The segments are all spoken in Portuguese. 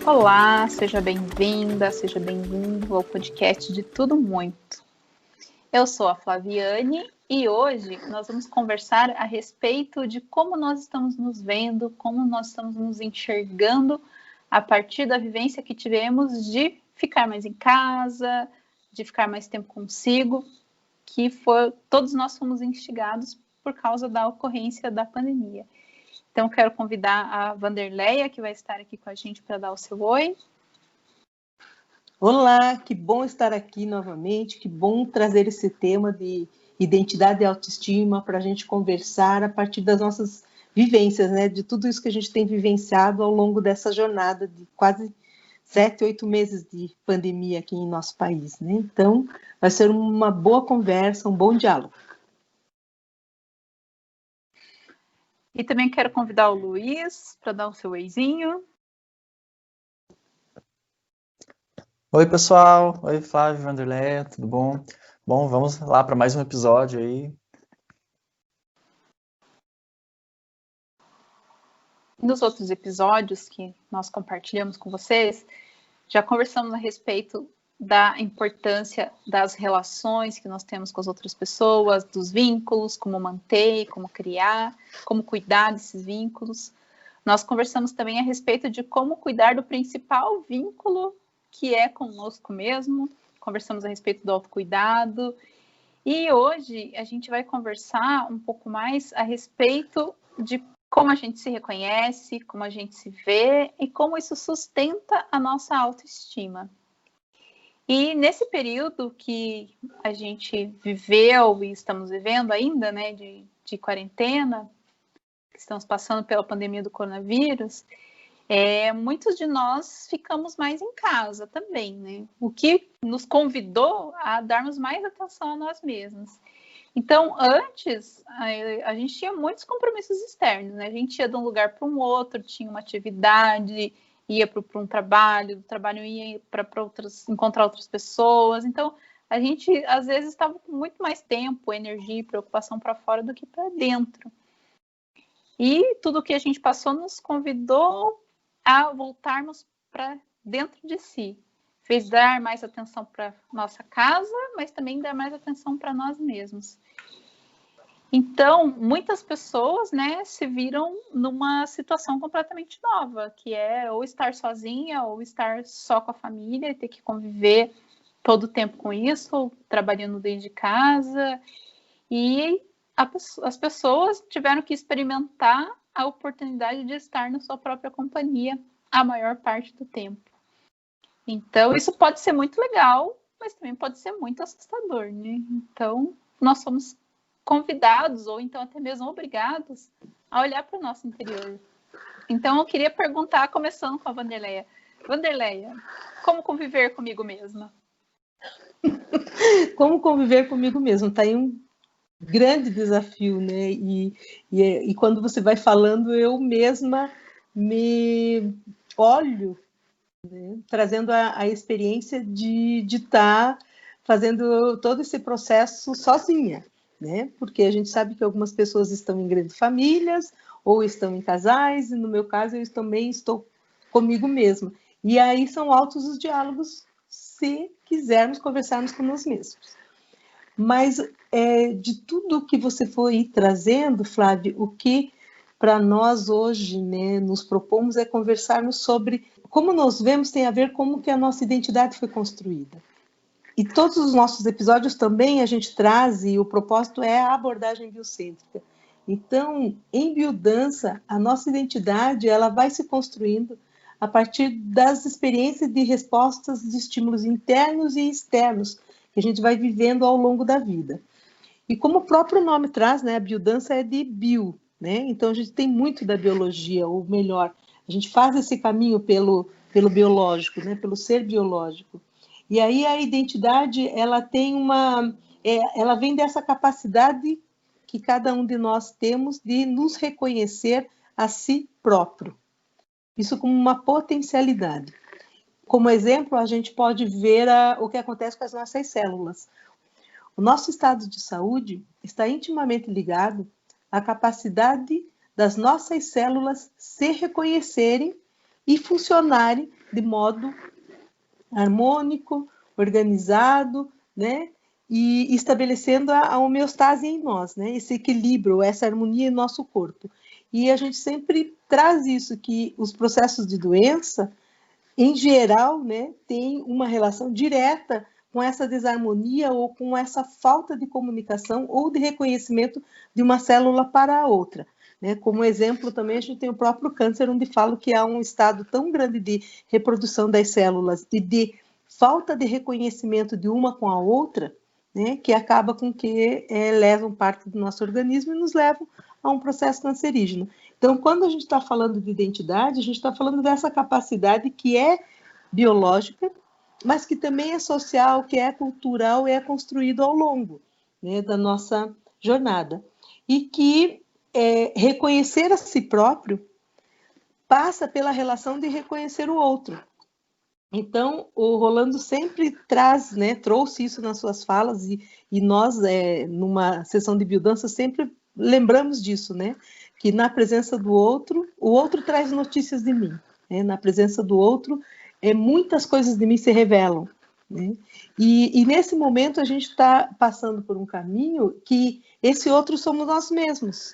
Olá, seja bem-vinda, seja bem-vindo ao podcast de Tudo Muito. Eu sou a Flaviane e hoje nós vamos conversar a respeito de como nós estamos nos vendo, como nós estamos nos enxergando a partir da vivência que tivemos de ficar mais em casa, de ficar mais tempo consigo, todos nós fomos instigados por causa da ocorrência da pandemia. Então, quero convidar a Vanderleia, que vai estar aqui com a gente para dar o seu oi. Olá, que bom estar aqui novamente, que bom trazer esse tema de identidade e autoestima para a gente conversar a partir das nossas vivências, né? De tudo isso que a gente tem vivenciado ao longo dessa jornada de quase 7, 8 meses de pandemia aqui em nosso país, né? Então, vai ser uma boa conversa, um bom diálogo. E também quero convidar o Luiz para dar o seu oizinho. Oi, pessoal. Oi, Flávio, Vanderleia, tudo bom? Bom, vamos lá para mais um episódio aí. Nos outros episódios que nós compartilhamos com vocês, já conversamos a respeito da importância das relações que nós temos com as outras pessoas, dos vínculos, como manter, como criar, como cuidar desses vínculos. Nós conversamos também a respeito de como cuidar do principal vínculo, que é conosco mesmo. Conversamos a respeito do autocuidado. E hoje a gente vai conversar um pouco mais a respeito de como a gente se reconhece, como a gente se vê e como isso sustenta a nossa autoestima. E nesse período que a gente viveu e estamos vivendo ainda, né, de quarentena, que estamos passando pela pandemia do coronavírus, muitos de nós ficamos mais em casa também, né? O que nos convidou a darmos mais atenção a nós mesmos. Então, antes, a gente tinha muitos compromissos externos, né? A gente ia de um lugar para um outro, tinha uma atividade, ia para um trabalho, do trabalho ia para encontrar outras pessoas. Então, a gente, às vezes, estava com muito mais tempo, energia e preocupação para fora do que para dentro. E tudo que a gente passou nos convidou a voltarmos para dentro de si. Fez dar mais atenção para nossa casa, mas também dar mais atenção para nós mesmos. Então, muitas pessoas, né, se viram numa situação completamente nova, que é ou estar sozinha, ou estar só com a família e ter que conviver todo o tempo com isso, ou trabalhando desde casa. E as pessoas tiveram que experimentar a oportunidade de estar na sua própria companhia a maior parte do tempo. Então, isso pode ser muito legal, mas também pode ser muito assustador, né? Então, nós somos convidados, ou então até mesmo obrigados, a olhar para o nosso interior. Então, eu queria perguntar, começando com a Vanderleia. Vanderleia, como conviver comigo mesma? Como conviver comigo mesmo? Tá aí um grande desafio, né? E quando você vai falando, eu mesma me olho, né? Trazendo a experiência de estar fazendo todo esse processo sozinha, né? Porque a gente sabe que algumas pessoas estão em grandes famílias ou estão em casais, e no meu caso eu também estou comigo mesma. E aí são altos os diálogos se quisermos conversarmos com nós mesmos. Mas de tudo que você foi trazendo, Flávio, o que para nós hoje, né, nos propomos é conversarmos sobre como nos vemos tem a ver com como que a nossa identidade foi construída. E todos os nossos episódios também a gente traz, e o propósito é a abordagem biocêntrica. Então, em biodança, a nossa identidade ela vai se construindo a partir das experiências de respostas de estímulos internos e externos que a gente vai vivendo ao longo da vida. E como o próprio nome traz, né, a biodança é de bio, né? Então a gente tem muito da biologia, ou melhor, a gente faz esse caminho pelo biológico, né, pelo ser biológico. E aí a identidade, ela tem ela vem dessa capacidade que cada um de nós temos de nos reconhecer a si próprio. Isso como uma potencialidade. Como exemplo, a gente pode ver o que acontece com as nossas células. O nosso estado de saúde está intimamente ligado à capacidade das nossas células se reconhecerem e funcionarem de modo harmônico, organizado, né? E estabelecendo a homeostase em nós, né? Esse equilíbrio, essa harmonia em nosso corpo. E a gente sempre traz isso, que os processos de doença, em geral, né, tem uma relação direta com essa desarmonia ou com essa falta de comunicação ou de reconhecimento de uma célula para a outra. Né? Como exemplo, também a gente tem o próprio câncer, onde falo que há um estado tão grande de reprodução das células e de falta de reconhecimento de uma com a outra, né, que acaba com que levam parte do nosso organismo e nos levam a um processo cancerígeno. Então, quando a gente está falando de identidade, a gente está falando dessa capacidade que é biológica, mas que também é social, que é cultural e é construído ao longo, né, da nossa jornada. E que reconhecer a si próprio passa pela relação de reconhecer o outro. Então, o Rolando sempre trouxe isso nas suas falas, e nós, numa sessão de biodança, sempre lembramos disso, né? Que na presença do outro, o outro traz notícias de mim. Né? Na presença do outro, muitas coisas de mim se revelam. Né? E nesse momento a gente está passando por um caminho que esse outro somos nós mesmos,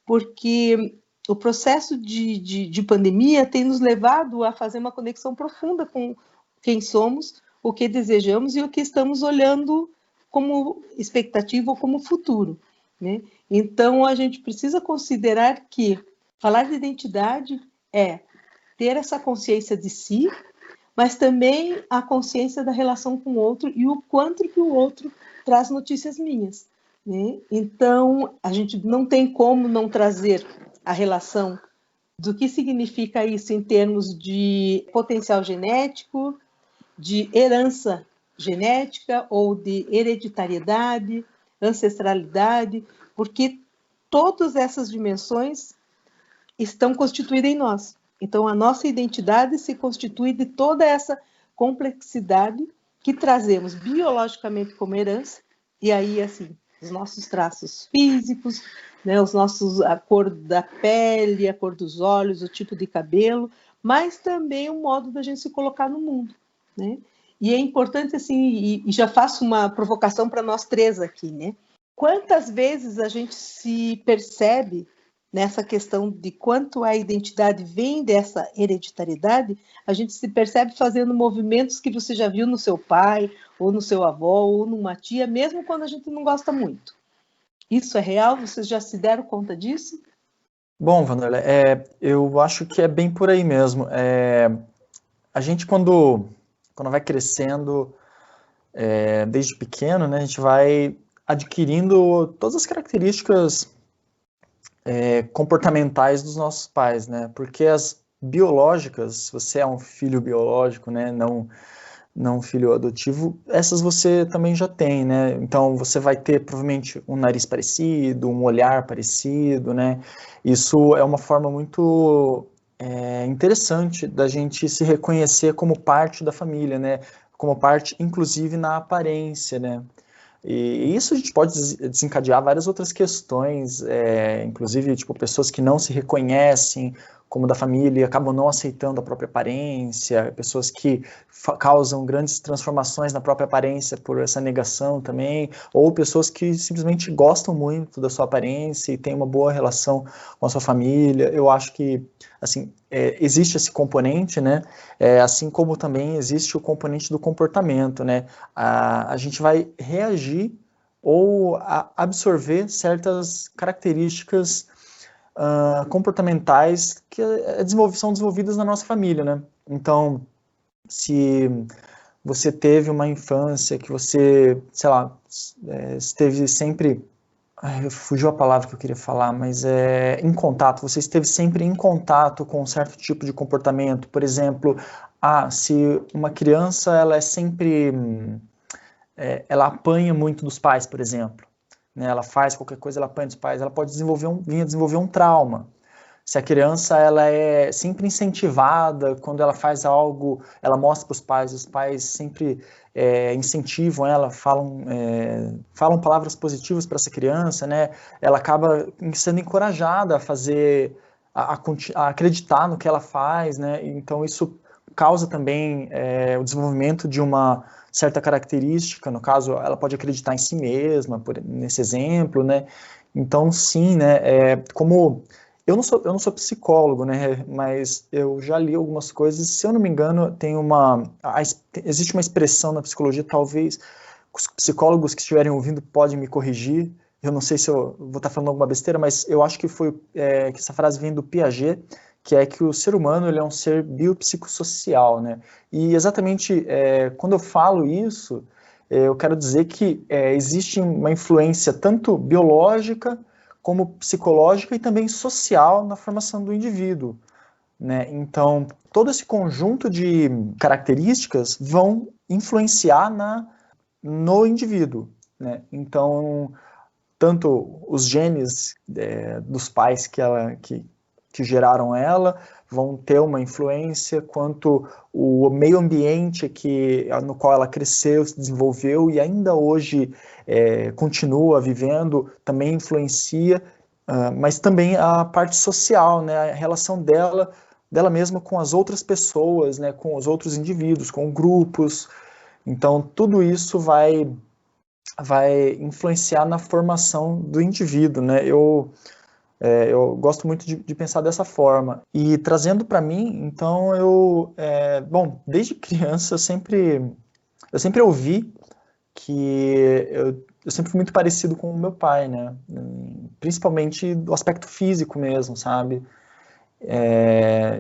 porque o processo de pandemia tem nos levado a fazer uma conexão profunda com quem somos, o que desejamos e o que estamos olhando como expectativa ou como futuro. Né? Então, a gente precisa considerar que falar de identidade é ter essa consciência de si, mas também a consciência da relação com o outro e o quanto que o outro traz notícias minhas. Né? Então, a gente não tem como não trazer a relação do que significa isso em termos de potencial genético, de herança genética ou de hereditariedade, ancestralidade, porque todas essas dimensões estão constituídas em nós. Então, a nossa identidade se constitui de toda essa complexidade que trazemos biologicamente como herança, e aí, assim, os nossos traços físicos, né, a cor da pele, a cor dos olhos, o tipo de cabelo, mas também o modo da gente se colocar no mundo. Né? E é importante, assim, e já faço uma provocação para nós três aqui, né? Quantas vezes a gente se percebe nessa questão de quanto a identidade vem dessa hereditariedade, a gente se percebe fazendo movimentos que você já viu no seu pai, ou no seu avô, ou numa tia, mesmo quando a gente não gosta muito. Isso é real? Vocês já se deram conta disso? Bom, Vanderlei, eu acho que é bem por aí mesmo. A gente, quando vai crescendo, desde pequeno, né, a gente vai adquirindo todas as características comportamentais dos nossos pais, né? Porque as biológicas, se você é um filho biológico, né, não um filho adotivo, essas você também já tem, né? Então você vai ter provavelmente um nariz parecido, um olhar parecido, né? Isso é uma forma muito interessante da gente se reconhecer como parte da família, né? Como parte, inclusive, na aparência, né? E isso a gente pode desencadear várias outras questões, inclusive, tipo, pessoas que não se reconhecem como da família e acabam não aceitando a própria aparência, pessoas que causam grandes transformações na própria aparência por essa negação também, ou pessoas que simplesmente gostam muito da sua aparência e têm uma boa relação com a sua família. Eu acho que, assim, existe esse componente, né? Assim como também existe o componente do comportamento, né? A gente vai reagir ou absorver certas características comportamentais que são desenvolvidas na nossa família, né? Então, se você teve uma infância que você, sei lá, esteve sempre... fugiu a palavra que eu queria falar, mas em contato, você esteve sempre em contato com um certo tipo de comportamento. Por exemplo, se uma criança ela é sempre... ela apanha muito dos pais, por exemplo. Né, ela faz qualquer coisa, ela apanha dos pais, ela pode vir a desenvolver um trauma. Se a criança ela é sempre incentivada, quando ela faz algo, ela mostra para os pais sempre incentivam ela, falam palavras positivas para essa criança, né? Ela acaba sendo encorajada a fazer a acreditar no que ela faz, né? Então isso causa também o desenvolvimento de uma certa característica, no caso, ela pode acreditar em si mesma, nesse exemplo, né? Então, sim, né? Como eu não sou psicólogo, né? Mas eu já li algumas coisas. Se eu não me engano, existe uma expressão na psicologia, talvez os psicólogos que estiverem ouvindo podem me corrigir. Eu não sei se eu vou estar falando alguma besteira, mas eu acho que que essa frase vem do Piaget, que é que o ser humano ele é um ser biopsicossocial, né? E exatamente quando eu falo isso, eu quero dizer que existe uma influência tanto biológica como psicológica e também social na formação do indivíduo, né? Então, todo esse conjunto de características vão influenciar no indivíduo, né? Então, tanto os genes dos pais que geraram ela vão ter uma influência, quanto o meio ambiente no qual ela cresceu, se desenvolveu e ainda hoje continua vivendo, também influencia, mas também a parte social, né, a relação dela mesma com as outras pessoas, né, com os outros indivíduos, com grupos. Então, tudo isso vai influenciar na formação do indivíduo, né? Eu gosto muito de pensar dessa forma. E trazendo para mim, então, bom, desde criança eu sempre ouvi que eu sempre fui muito parecido com o meu pai, né? Principalmente do aspecto físico mesmo, sabe?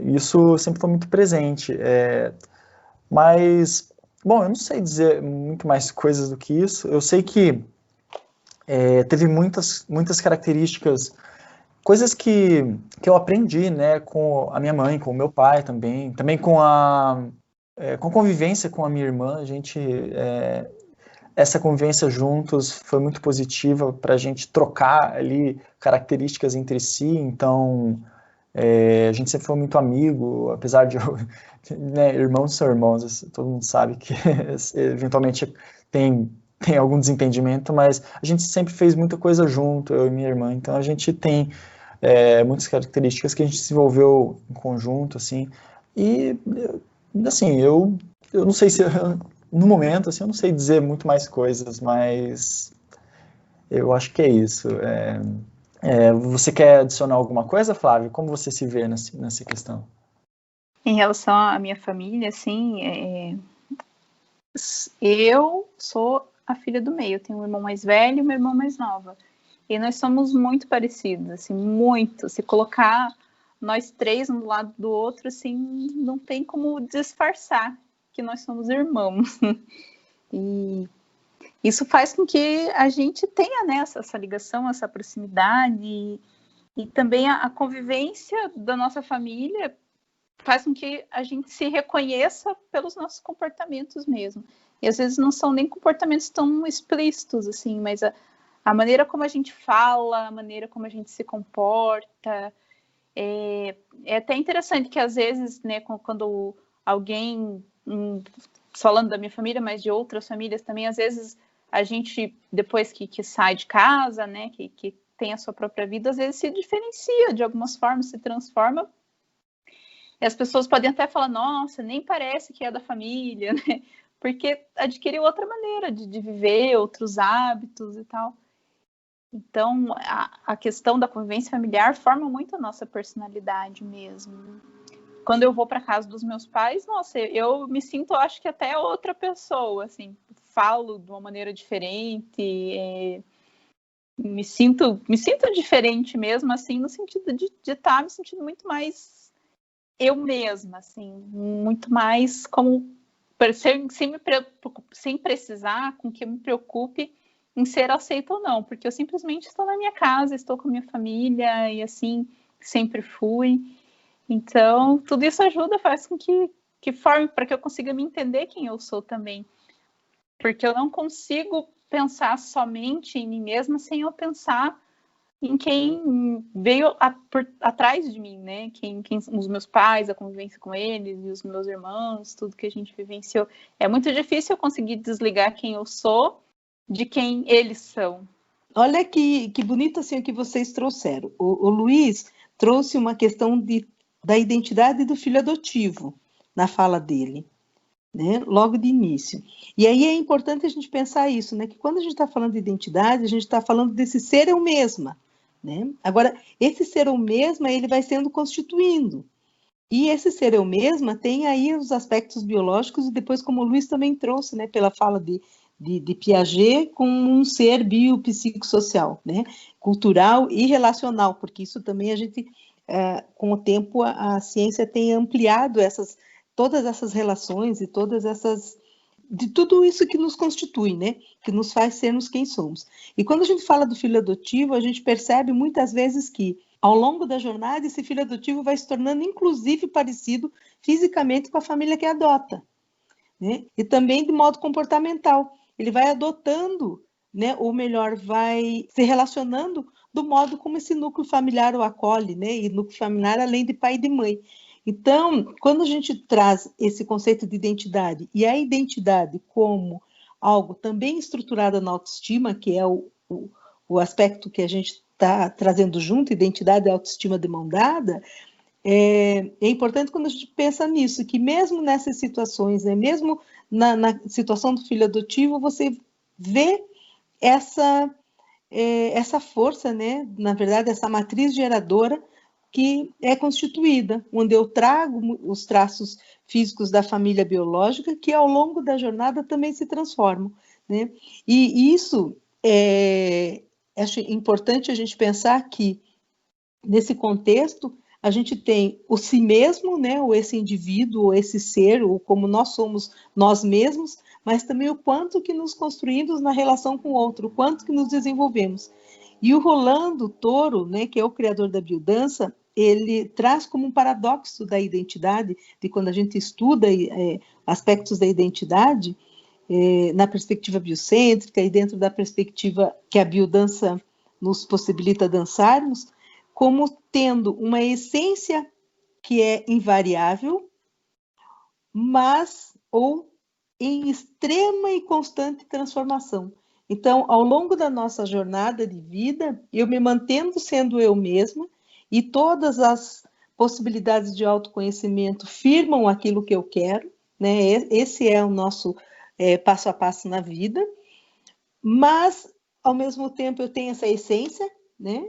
Isso sempre foi muito presente. Mas, bom, eu não sei dizer muito mais coisas do que isso. Eu sei que teve muitas características, coisas que eu aprendi, né, com a minha mãe, com o meu pai também com com a convivência com a minha irmã. Essa convivência juntos foi muito positiva para a gente trocar ali características entre si. Então, a gente sempre foi muito amigo, apesar de né, irmãos são irmãos, todo mundo sabe que eventualmente tem algum desentendimento, mas a gente sempre fez muita coisa junto, eu e minha irmã. Então a gente tem muitas características que a gente desenvolveu em conjunto, assim. E assim, eu não sei se no momento, assim, eu não sei dizer muito mais coisas, mas eu acho que é isso. Você quer adicionar alguma coisa, Flávio? Como você se vê nessa questão? Em relação à minha família, assim, eu sou a filha do meio. Eu tenho um irmão mais velho e uma irmã mais nova. E nós somos muito parecidos, assim, muito. Se colocar nós três um do lado do outro, assim, não tem como disfarçar que nós somos irmãos. E isso faz com que a gente tenha, né, essa ligação, essa proximidade, e também a convivência da nossa família faz com que a gente se reconheça pelos nossos comportamentos mesmo. E às vezes não são nem comportamentos tão explícitos, assim, mas a maneira como a gente fala, a maneira como a gente se comporta. É até interessante que às vezes, né, quando alguém, falando da minha família, mas de outras famílias também, às vezes a gente, depois que sai de casa, né, que tem a sua própria vida, às vezes se diferencia de algumas formas, se transforma. E as pessoas podem até falar, nossa, nem parece que é da família, né? Porque adquiriu outra maneira de viver, outros hábitos e tal. Então, a questão da convivência familiar forma muito a nossa personalidade mesmo. Quando eu vou para casa dos meus pais, nossa, eu me sinto, acho que até outra pessoa, assim, falo de uma maneira diferente, me sinto diferente mesmo, assim, no sentido de estar me sentindo muito mais eu mesma, assim, muito mais como sem precisar com que eu me preocupe em ser aceita ou não, porque eu simplesmente estou na minha casa, estou com a minha família e assim sempre fui. Então, tudo isso ajuda, faz com que forme para que eu consiga me entender quem eu sou também. Porque eu não consigo pensar somente em mim mesma sem eu pensar em quem veio atrás de mim, né? Quem os meus pais, a convivência com eles e os meus irmãos, tudo que a gente vivenciou. É muito difícil eu conseguir desligar quem eu sou de quem eles são. Olha que bonito assim o que vocês trouxeram. O Luiz trouxe uma questão da identidade do filho adotivo na fala dele, né? Logo de início. E aí é importante a gente pensar isso, né? Que quando a gente está falando de identidade, a gente está falando desse ser eu mesma, né? Agora, esse ser eu mesma, ele vai sendo constituindo. E esse ser eu mesma tem aí os aspectos biológicos, e depois, como o Luiz também trouxe, né, pela fala de Piaget, como um ser biopsicossocial, né, cultural e relacional, porque isso também a gente, com o tempo, a ciência tem ampliado todas essas relações e de tudo isso que nos constitui, né, que nos faz sermos quem somos. E quando a gente fala do filho adotivo, a gente percebe muitas vezes que, ao longo da jornada, esse filho adotivo vai se tornando, inclusive, parecido fisicamente com a família que adota, né? E também de modo comportamental. Ele vai adotando, né? Ou melhor, vai se relacionando do modo como esse núcleo familiar o acolhe, né? E núcleo familiar além de pai e de mãe. Então, quando a gente traz esse conceito de identidade, e a identidade como algo também estruturado na autoestima, que é o aspecto que a gente está trazendo junto, identidade e autoestima de mão dada, é importante quando a gente pensa nisso, que mesmo nessas situações, né, mesmo na situação do filho adotivo, você vê essa força, né, na verdade, essa matriz geradora que é constituída, onde eu trago os traços físicos da família biológica, que ao longo da jornada também se transformam, né? E isso acho importante a gente pensar que, nesse contexto, a gente tem o si mesmo, né, ou esse indivíduo, ou esse ser, ou como nós somos nós mesmos, mas também o quanto que nos construímos na relação com o outro, o quanto que nos desenvolvemos. E o Rolando Toro, né, que é o criador da biodança, ele traz como um paradoxo da identidade, de quando a gente estuda aspectos da identidade, na perspectiva biocêntrica e dentro da perspectiva que a biodança nos possibilita dançarmos, como tendo uma essência que é invariável, mas ou em extrema e constante transformação. Então, ao longo da nossa jornada de vida, eu me mantendo sendo eu mesma, e todas as possibilidades de autoconhecimento firmam aquilo que eu quero, né? Esse é o nosso passo a passo na vida, mas, ao mesmo tempo, eu tenho essa essência, né?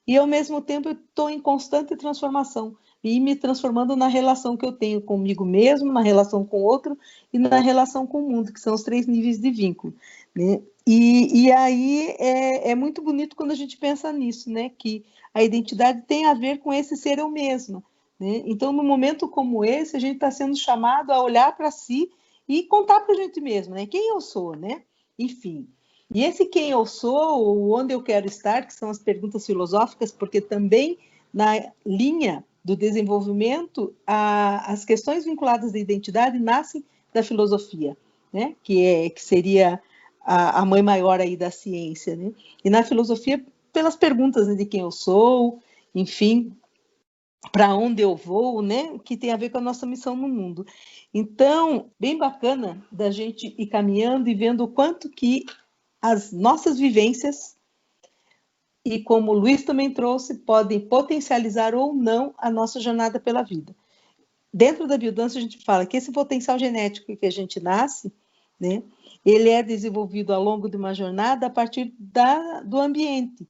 E, ao mesmo tempo, eu estou em constante transformação e me transformando na relação que eu tenho comigo mesmo, na relação com o outro e na relação com o mundo, que são os 3 níveis de vínculo, né? E aí é muito bonito quando a gente pensa nisso, né? Que a identidade tem a ver com esse ser eu mesma, né? Então, num momento como esse, a gente está sendo chamado a olhar para si e contar para a gente mesmo, né? Quem eu sou, né? Enfim. E esse quem eu sou, ou onde eu quero estar, que são as perguntas filosóficas, porque também na linha do desenvolvimento, as questões vinculadas à identidade nascem da filosofia, né? Que seria a mãe maior aí da ciência, né? E na filosofia, pelas perguntas, né, de quem eu sou, enfim, para onde eu vou, né? Que tem a ver com a nossa missão no mundo. Então, bem bacana da gente ir caminhando e vendo o quanto que as nossas vivências, e como o Luiz também trouxe, podem potencializar ou não a nossa jornada pela vida. Dentro da biodança, a gente fala que esse potencial genético que a gente nasce, né, ele é desenvolvido ao longo de uma jornada a partir do ambiente.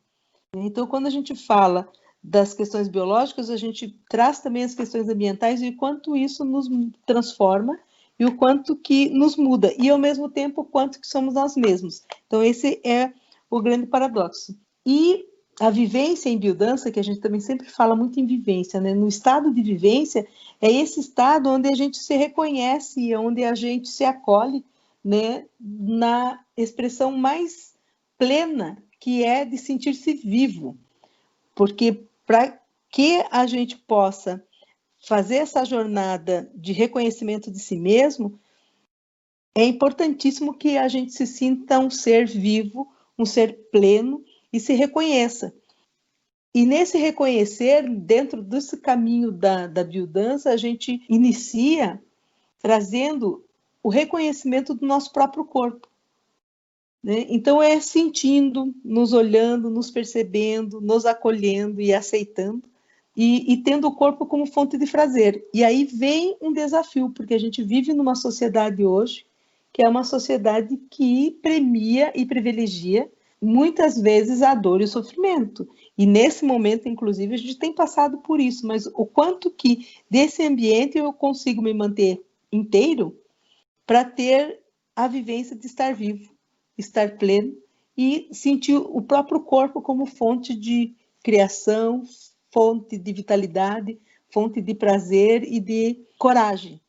Então, quando a gente fala das questões biológicas, a gente traz também as questões ambientais e o quanto isso nos transforma e o quanto que nos muda, e ao mesmo tempo o quanto que somos nós mesmos. Então, esse é o grande paradoxo. E a vivência em biodança, que a gente também sempre fala muito em vivência, né? No estado de vivência, é esse estado onde a gente se reconhece, onde a gente se acolhe, né? Na expressão mais plena, que é de sentir-se vivo. Porque para que a gente possa fazer essa jornada de reconhecimento de si mesmo, é importantíssimo que a gente se sinta um ser vivo, um ser pleno e se reconheça. E nesse reconhecer, dentro desse caminho da biodança, a gente inicia trazendo o reconhecimento do nosso próprio corpo, né? Então é sentindo, nos olhando, nos percebendo, nos acolhendo e aceitando, e tendo o corpo como fonte de prazer. E aí vem um desafio, porque a gente vive numa sociedade hoje que é uma sociedade que premia e privilegia muitas vezes a dor e o sofrimento. E nesse momento, inclusive, a gente tem passado por isso, mas o quanto que desse ambiente eu consigo me manter inteiro para ter a vivência de estar vivo, estar pleno e sentir o próprio corpo como fonte de criação, fonte de vitalidade, fonte de prazer e de coragem,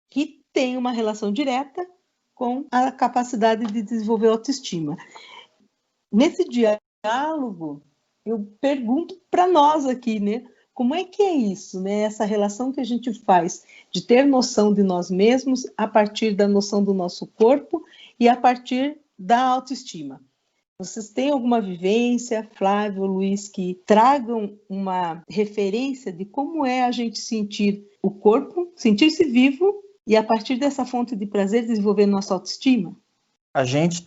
que tem uma relação direta com a capacidade de desenvolver autoestima. Nesse diálogo, eu pergunto para nós aqui, né? Como é que é isso, né? Essa relação que a gente faz de ter noção de nós mesmos a partir da noção do nosso corpo e a partir da autoestima. Vocês têm alguma vivência, Flávio, Luiz, que tragam uma referência de como é a gente sentir o corpo, sentir-se vivo e a partir dessa fonte de prazer desenvolver nossa autoestima? A gente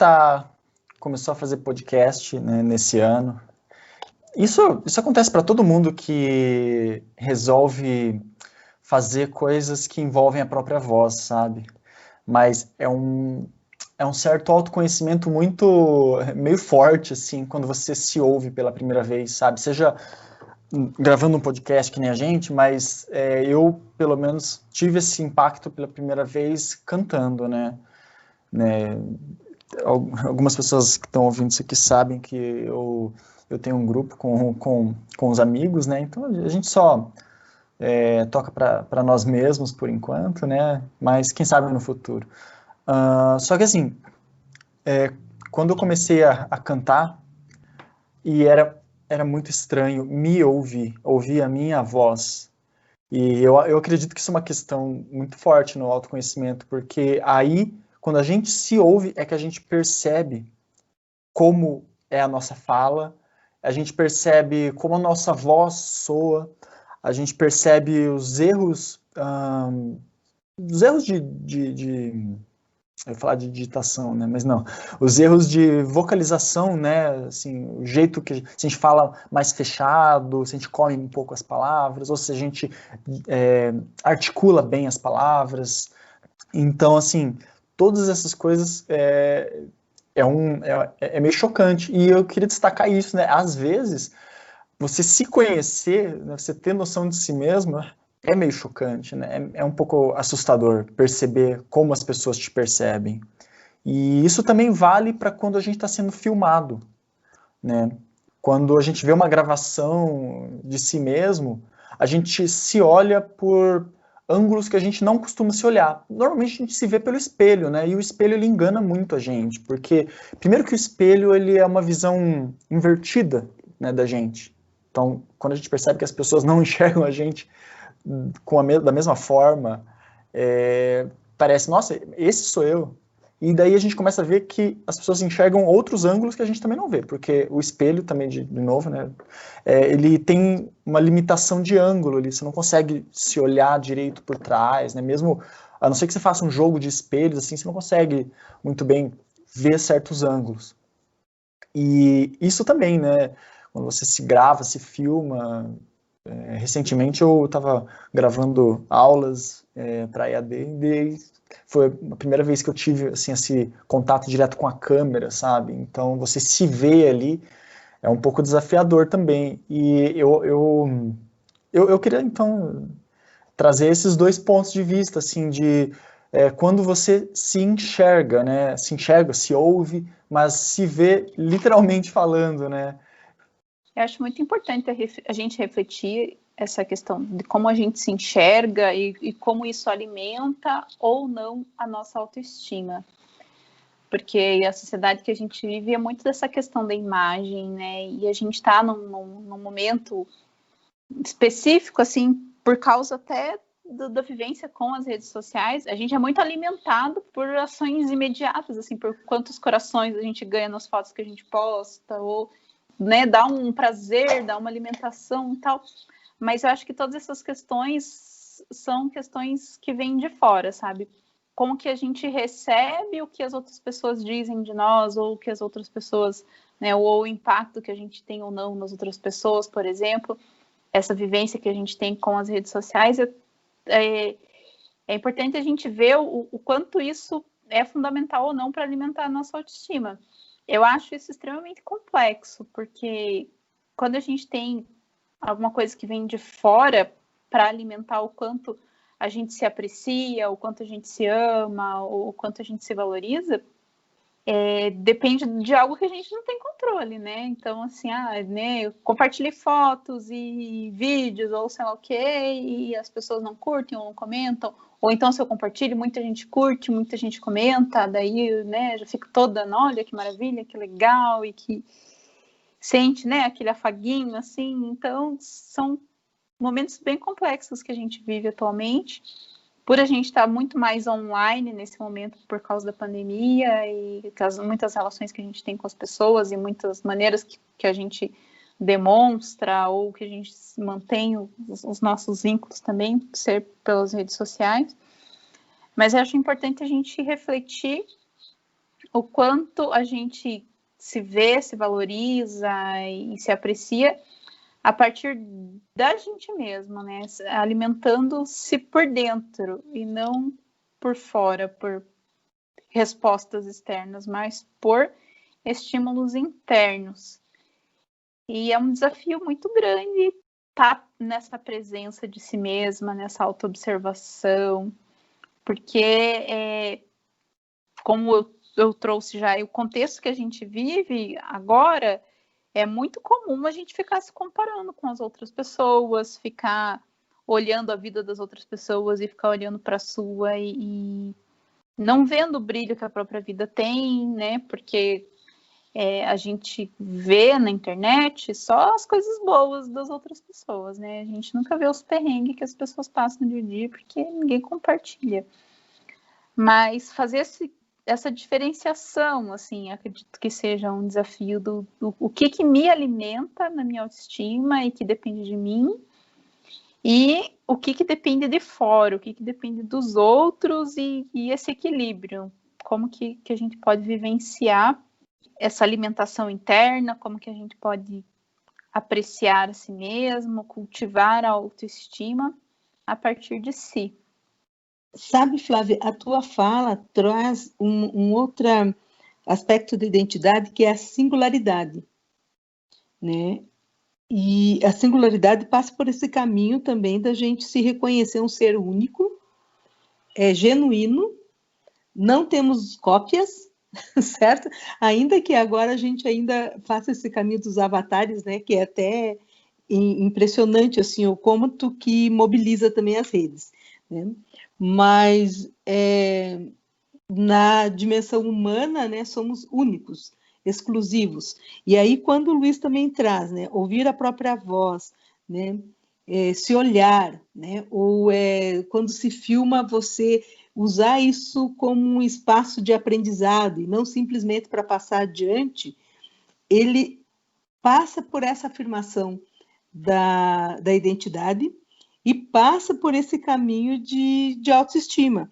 começou a fazer podcast, né, nesse ano. Isso acontece para todo mundo que resolve fazer coisas que envolvem a própria voz, sabe? Mas é um certo autoconhecimento meio forte, assim, quando você se ouve pela primeira vez, sabe? Seja gravando um podcast que nem a gente, mas eu, pelo menos, tive esse impacto pela primeira vez cantando, né? Algumas pessoas que estão ouvindo isso aqui sabem que eu tenho um grupo com os amigos, né? Então a gente só toca para nós mesmos por enquanto, né? Mas quem sabe no futuro. Só que assim, quando eu comecei a cantar, e era muito estranho me ouvir a minha voz. E eu acredito que isso é uma questão muito forte no autoconhecimento, porque aí, quando a gente se ouve, é que a gente percebe como é a nossa fala, a gente percebe como a nossa voz soa, a gente percebe os erros eu ia falar de digitação, né? Mas não. Os erros de vocalização, né? Assim, o jeito que se a gente fala mais fechado, se a gente come um pouco as palavras, ou se a gente articula bem as palavras. Então, assim, todas essas coisas é meio chocante. E eu queria destacar isso, né? Às vezes, você se conhecer, né? Você ter noção de si mesmo, é meio chocante, né? É um pouco assustador perceber como as pessoas te percebem. E isso também vale para quando a gente está sendo filmado, né? Quando a gente vê uma gravação de si mesmo, a gente se olha por ângulos que a gente não costuma se olhar. Normalmente a gente se vê pelo espelho, né? E o espelho ele engana muito a gente, porque primeiro que o espelho ele é uma visão invertida, né, da gente. Então, quando a gente percebe que as pessoas não enxergam a gente da mesma forma, parece, nossa, esse sou eu. E daí a gente começa a ver que as pessoas enxergam outros ângulos que a gente também não vê, porque o espelho também, de novo, né, ele tem uma limitação de ângulo, você não consegue se olhar direito por trás, né, mesmo, a não ser que você faça um jogo de espelhos, assim, você não consegue muito bem ver certos ângulos. E isso também, né, quando você se grava, se filma. Recentemente eu estava gravando aulas para EAD e foi a primeira vez que eu tive assim, esse contato direto com a câmera, sabe? Então você se vê ali é um pouco desafiador também. E eu queria então trazer esses dois pontos de vista, assim, de quando você se enxerga, né? Se enxerga, se ouve, mas se vê literalmente falando, né? Eu acho muito importante a gente refletir essa questão de como a gente se enxerga e como isso alimenta ou não a nossa autoestima. Porque a sociedade que a gente vive é muito dessa questão da imagem, né? E a gente está num momento específico, assim, por causa até da vivência com as redes sociais, a gente é muito alimentado por ações imediatas, assim, por quantos corações a gente ganha nas fotos que a gente posta, ou né, dá um prazer, dá uma alimentação e tal, mas eu acho que todas essas questões são questões que vêm de fora, sabe? Como que a gente recebe o que as outras pessoas dizem de nós, ou o que as outras pessoas, né, ou o impacto que a gente tem ou não nas outras pessoas, por exemplo, essa vivência que a gente tem com as redes sociais, é importante a gente ver o quanto isso é fundamental ou não para alimentar a nossa autoestima. Eu acho isso extremamente complexo, porque quando a gente tem alguma coisa que vem de fora para alimentar o quanto a gente se aprecia, o quanto a gente se ama, o quanto a gente se valoriza, depende de algo que a gente não tem controle, né? Então, assim, né, eu compartilhei fotos e vídeos, ou sei lá o quê, e as pessoas não curtem ou não comentam, ou então se eu compartilho, muita gente curte, muita gente comenta, daí, né, já fico toda, olha que maravilha, que legal, e que sente, né, aquele afaguinho, assim. Então, são momentos bem complexos que a gente vive atualmente, por a gente estar muito mais online nesse momento por causa da pandemia e muitas relações que a gente tem com as pessoas e muitas maneiras que a gente demonstra ou que a gente mantém os nossos vínculos também, ser pelas redes sociais. Mas eu acho importante a gente refletir o quanto a gente se vê, se valoriza e se aprecia a partir da gente mesma, né? Alimentando-se por dentro e não por fora, por respostas externas, mas por estímulos internos. E é um desafio muito grande estar nessa presença de si mesma, nessa autoobservação, porque, como eu trouxe já, o contexto que a gente vive agora, é muito comum a gente ficar se comparando com as outras pessoas, ficar olhando a vida das outras pessoas e ficar olhando para a sua e não vendo o brilho que a própria vida tem, né? Porque a gente vê na internet só as coisas boas das outras pessoas, né? A gente nunca vê os perrengues que as pessoas passam no dia a dia porque ninguém compartilha. Mas fazer essa diferenciação, assim, acredito que seja um desafio do o que me alimenta na minha autoestima e que depende de mim, e o que depende de fora, o que depende dos outros, e esse equilíbrio, como que a gente pode vivenciar essa alimentação interna, como que a gente pode apreciar a si mesmo, cultivar a autoestima a partir de si. Sabe, Flávia, a tua fala traz um outro aspecto de identidade, que é a singularidade, né? E a singularidade passa por esse caminho também da gente se reconhecer um ser único, genuíno, não temos cópias, certo? Ainda que agora a gente ainda faça esse caminho dos avatares, né? Que é até impressionante, assim, o quanto que mobiliza também as redes, né? Mas na dimensão humana, né, somos únicos, exclusivos. E aí, quando o Luiz também traz, né, ouvir a própria voz, né, se olhar, né, ou quando se filma, você usar isso como um espaço de aprendizado e não simplesmente para passar adiante, ele passa por essa afirmação da identidade e passa por esse caminho de autoestima.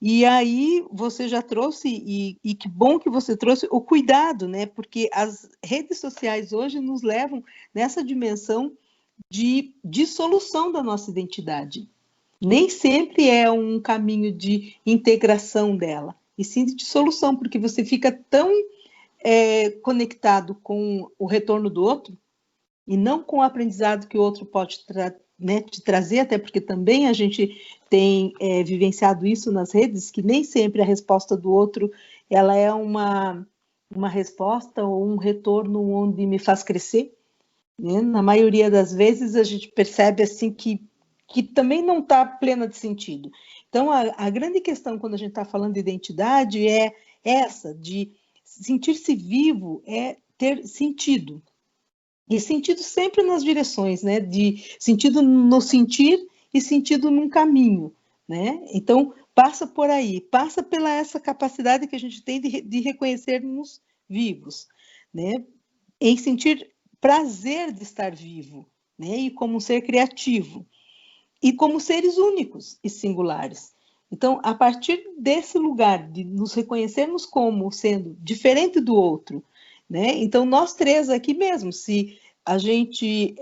E aí você já trouxe, e que bom que você trouxe, o cuidado, né? Porque as redes sociais hoje nos levam nessa dimensão de dissolução da nossa identidade. Nem sempre é um caminho de integração dela, e sim de dissolução, porque você fica tão conectado com o retorno do outro, e não com o aprendizado que o outro pode te trazer, até porque também a gente tem vivenciado isso nas redes, que nem sempre a resposta do outro ela é uma resposta ou um retorno onde me faz crescer, né? Na maioria das vezes a gente percebe assim que também não está plena de sentido. Então a grande questão quando a gente está falando de identidade é essa, de sentir-se vivo, é ter sentido. E sentido sempre nas direções, né? De sentido no sentir e sentido num caminho, né? Então, passa por aí, passa pela essa capacidade que a gente tem de reconhecermos vivos, né? Em sentir prazer de estar vivo, né? E como um ser criativo. E como seres únicos e singulares. Então, a partir desse lugar de nos reconhecermos como sendo diferente do outro, né? Então, nós três aqui mesmo, se a gente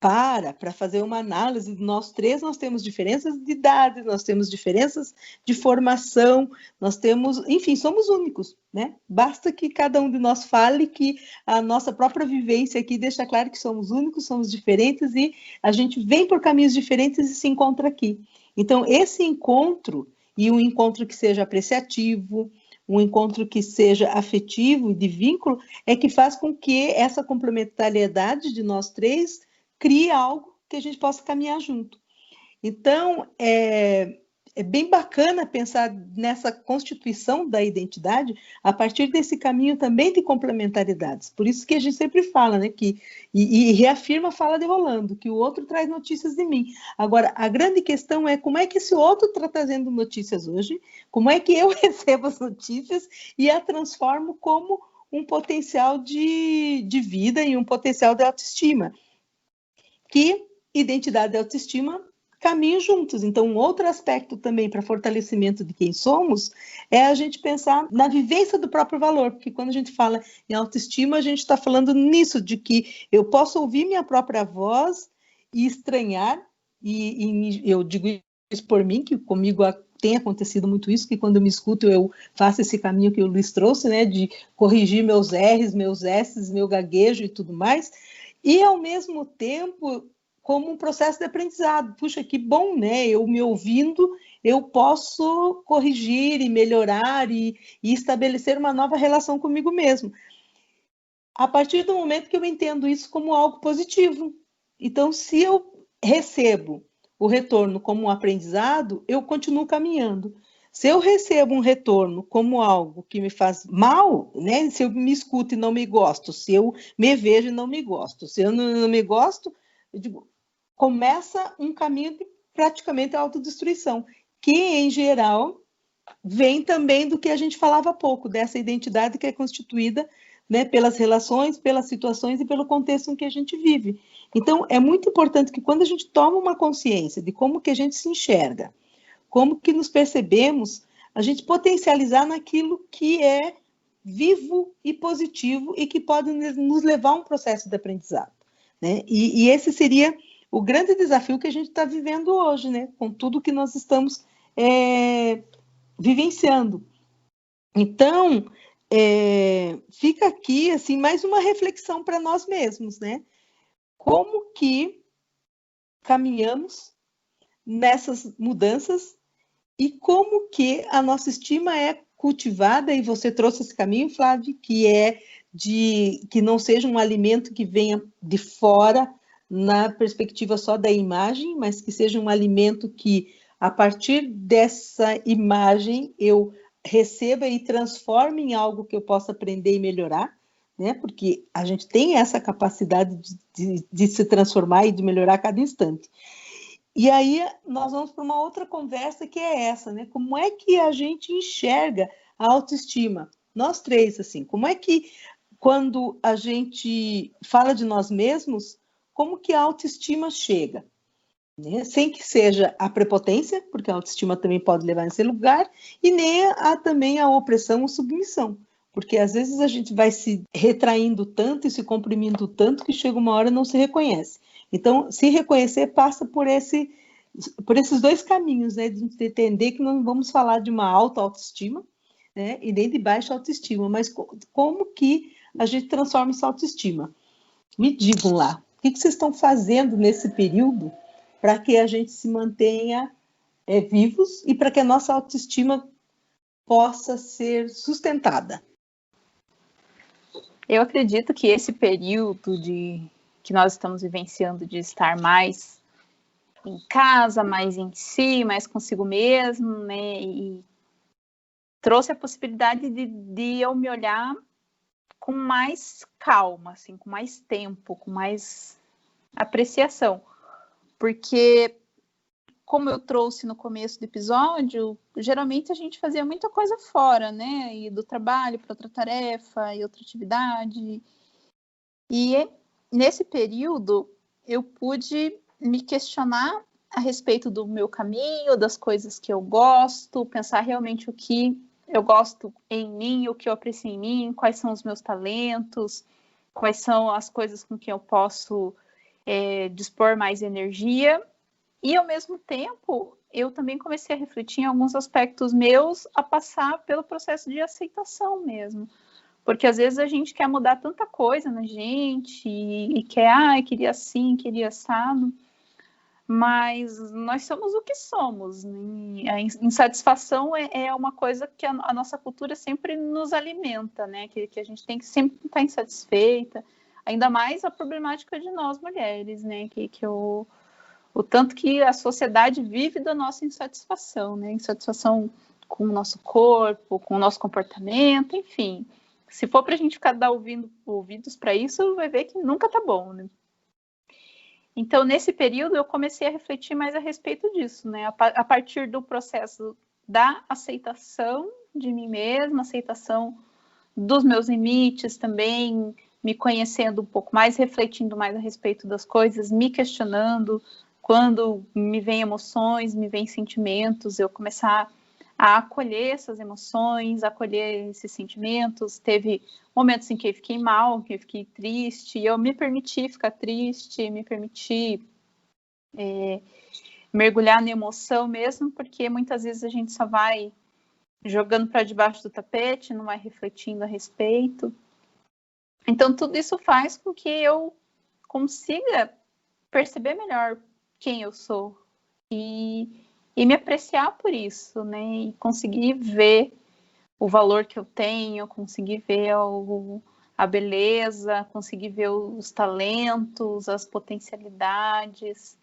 para fazer uma análise, nós três nós temos diferenças de idade, nós temos diferenças de formação, nós temos, enfim, somos únicos, né? Basta que cada um de nós fale que a nossa própria vivência aqui deixa claro que somos únicos, somos diferentes e a gente vem por caminhos diferentes e se encontra aqui. Então, esse encontro, e um encontro que seja apreciativo, um encontro que seja afetivo e de vínculo, é que faz com que essa complementariedade de nós três crie algo que a gente possa caminhar junto. Então, é bem bacana pensar nessa constituição da identidade a partir desse caminho também de complementaridades. Por isso que a gente sempre fala, né, e reafirma a fala de Rolando, que o outro traz notícias de mim. Agora, a grande questão é como é que esse outro está trazendo notícias hoje, como é que eu recebo as notícias e a transformo como um potencial de vida e um potencial de autoestima. Que identidade e autoestima caminham juntos. Então, um outro aspecto também para fortalecimento de quem somos é a gente pensar na vivência do próprio valor, porque quando a gente fala em autoestima, a gente está falando nisso, de que eu posso ouvir minha própria voz e estranhar, e eu digo isso por mim, que comigo tem acontecido muito isso, que quando eu me escuto, eu faço esse caminho que o Luiz trouxe, né, de corrigir meus R's, meus S's, meu gaguejo e tudo mais, e, ao mesmo tempo, como um processo de aprendizado. Puxa, que bom, né? Eu me ouvindo, eu posso corrigir e melhorar e estabelecer uma nova relação comigo mesmo. A partir do momento que eu entendo isso como algo positivo. Então, se eu recebo o retorno como um aprendizado, eu continuo caminhando. Se eu recebo um retorno como algo que me faz mal, né? Se eu me escuto e não me gosto, se eu me vejo e não me gosto, se eu não me gosto, eu digo, começa um caminho de praticamente autodestruição, que, em geral, vem também do que a gente falava há pouco, dessa identidade que é constituída, né, pelas relações, pelas situações e pelo contexto em que a gente vive. Então, é muito importante que quando a gente toma uma consciência de como que a gente se enxerga, como que nos percebemos, a gente potencializar naquilo que é vivo e positivo e que pode nos levar a um processo de aprendizado, né? E esse seria o grande desafio que a gente está vivendo hoje, né? Com tudo que nós estamos vivenciando. Então, fica aqui assim mais uma reflexão para nós mesmos, né? Como que caminhamos nessas mudanças e como que a nossa estima é cultivada, e você trouxe esse caminho, Flávia, que é de que não seja um alimento que venha de fora, na perspectiva só da imagem, mas que seja um alimento que, a partir dessa imagem, eu receba e transforme em algo que eu possa aprender e melhorar, né? Porque a gente tem essa capacidade de se transformar e de melhorar a cada instante. E aí nós vamos para uma outra conversa que é essa, né? Como é que a gente enxerga a autoestima? Nós três, assim, como é que quando a gente fala de nós mesmos, como que a autoestima chega? Né? Sem que seja a prepotência, porque a autoestima também pode levar nesse lugar, e nem também a opressão ou submissão. Porque às vezes a gente vai se retraindo tanto e se comprimindo tanto que chega uma hora e não se reconhece. Então, se reconhecer passa por esses dois caminhos, né? De entender que não vamos falar de uma alta autoestima, né? E nem de baixa autoestima, mas como que a gente transforma essa autoestima? Me digam lá, o que vocês estão fazendo nesse período para que a gente se mantenha vivos e para que a nossa autoestima possa ser sustentada? Eu acredito que esse período que nós estamos vivenciando de estar mais em casa, mais em si, mais consigo mesmo, né? E trouxe a possibilidade de eu me olhar com mais calma, assim, com mais tempo, com mais apreciação. Porque, como eu trouxe no começo do episódio, geralmente a gente fazia muita coisa fora, né? Ir do trabalho para outra tarefa e outra atividade. E nesse período eu pude me questionar a respeito do meu caminho, das coisas que eu gosto, pensar realmente o que eu gosto em mim, o que eu aprecio em mim, quais são os meus talentos, quais são as coisas com que eu posso dispor mais energia. E, ao mesmo tempo, eu também comecei a refletir em alguns aspectos meus a passar pelo processo de aceitação mesmo. Porque, às vezes, a gente quer mudar tanta coisa na gente e quer, queria assim, queria assado. Mas nós somos o que somos. Né? A insatisfação é uma coisa que a nossa cultura sempre nos alimenta, né? Que a gente tem que sempre estar insatisfeita. Ainda mais a problemática de nós, mulheres, né? O tanto que a sociedade vive da nossa insatisfação, né? Insatisfação com o nosso corpo, com o nosso comportamento, enfim. Se for para a gente ficar ouvidos para isso, vai ver que nunca tá bom, né? Então, nesse período, eu comecei a refletir mais a respeito disso, né? A partir do processo da aceitação de mim mesma, aceitação dos meus limites também, me conhecendo um pouco mais, refletindo mais a respeito das coisas, me questionando. Quando me vêm emoções, me vêm sentimentos, eu começar a acolher essas emoções, acolher esses sentimentos. Teve momentos em que eu fiquei mal, que eu fiquei triste, e eu me permiti ficar triste, me permiti mergulhar na emoção mesmo, porque muitas vezes a gente só vai jogando para debaixo do tapete, não vai refletindo a respeito. Então, tudo isso faz com que eu consiga perceber melhor quem eu sou e me apreciar por isso, né? E conseguir ver o valor que eu tenho, conseguir ver a beleza, conseguir ver os talentos, as potencialidades.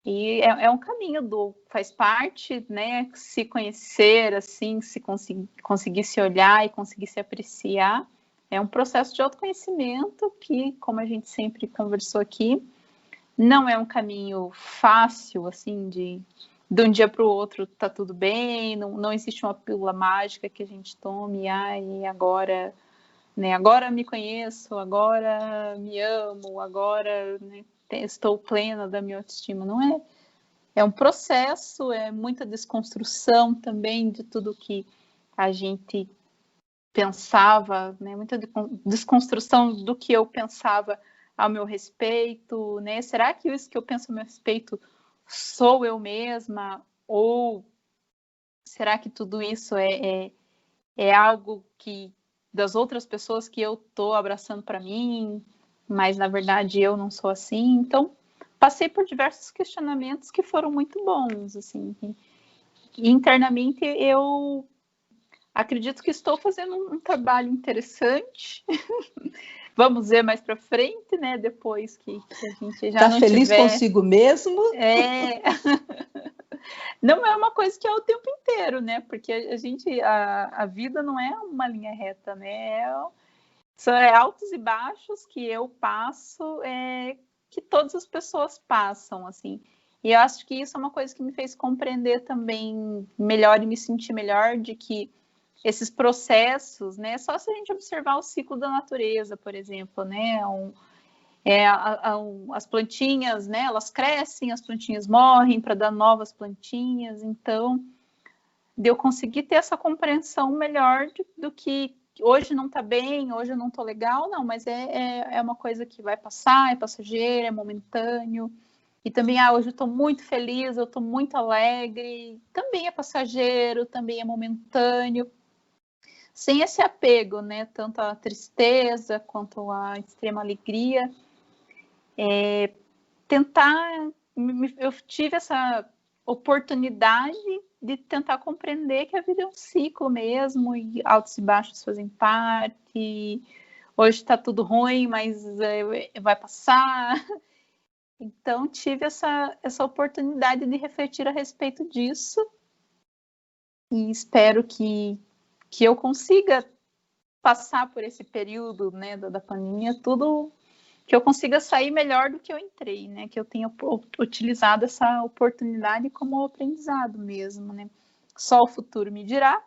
E é um caminho faz parte, né? Se conhecer, assim, se conseguir se olhar e conseguir se apreciar. É um processo de autoconhecimento que, como a gente sempre conversou aqui, não é um caminho fácil, assim, de um dia para o outro tá tudo bem, não existe uma pílula mágica que a gente tome, e agora, né, agora me conheço, agora me amo, agora, né, estou plena da minha autoestima. Não é. É um processo, é muita desconstrução também de tudo que a gente pensava, né, muita desconstrução do que eu pensava ao meu respeito, né? Será que isso que eu penso ao meu respeito sou eu mesma? Ou será que tudo isso é algo que das outras pessoas que eu estou abraçando para mim, mas na verdade eu não sou assim? Então, passei por diversos questionamentos que foram muito bons, assim. E internamente eu acredito que estou fazendo um trabalho interessante. Vamos ver mais para frente, né? Depois que a gente já não feliz tiver... consigo mesmo? Não é uma coisa que é o tempo inteiro, né? Porque a vida não é uma linha reta, né? São altos e baixos que eu passo, que todas as pessoas passam, assim. E eu acho que isso é uma coisa que me fez compreender também melhor e me sentir melhor de que esses processos, né? Só se a gente observar o ciclo da natureza, por exemplo, né? As plantinhas, né? Elas crescem, as plantinhas morrem para dar novas plantinhas. Então, de eu conseguir ter essa compreensão melhor do que hoje não está bem, hoje eu não estou legal, não, mas é uma coisa que vai passar, é passageira, é momentâneo. E também, hoje eu estou muito feliz, eu estou muito alegre, também é passageiro, também é momentâneo. Sem esse apego, né, tanto à tristeza quanto à extrema alegria, eu tive essa oportunidade de tentar compreender que a vida é um ciclo mesmo, e altos e baixos fazem parte, hoje está tudo ruim, mas vai passar. Então, tive essa oportunidade de refletir a respeito disso, e espero que eu consiga passar por esse período, né, da pandemia, tudo que eu consiga sair melhor do que eu entrei, né, que eu tenha utilizado essa oportunidade como aprendizado mesmo, né. Só o futuro me dirá,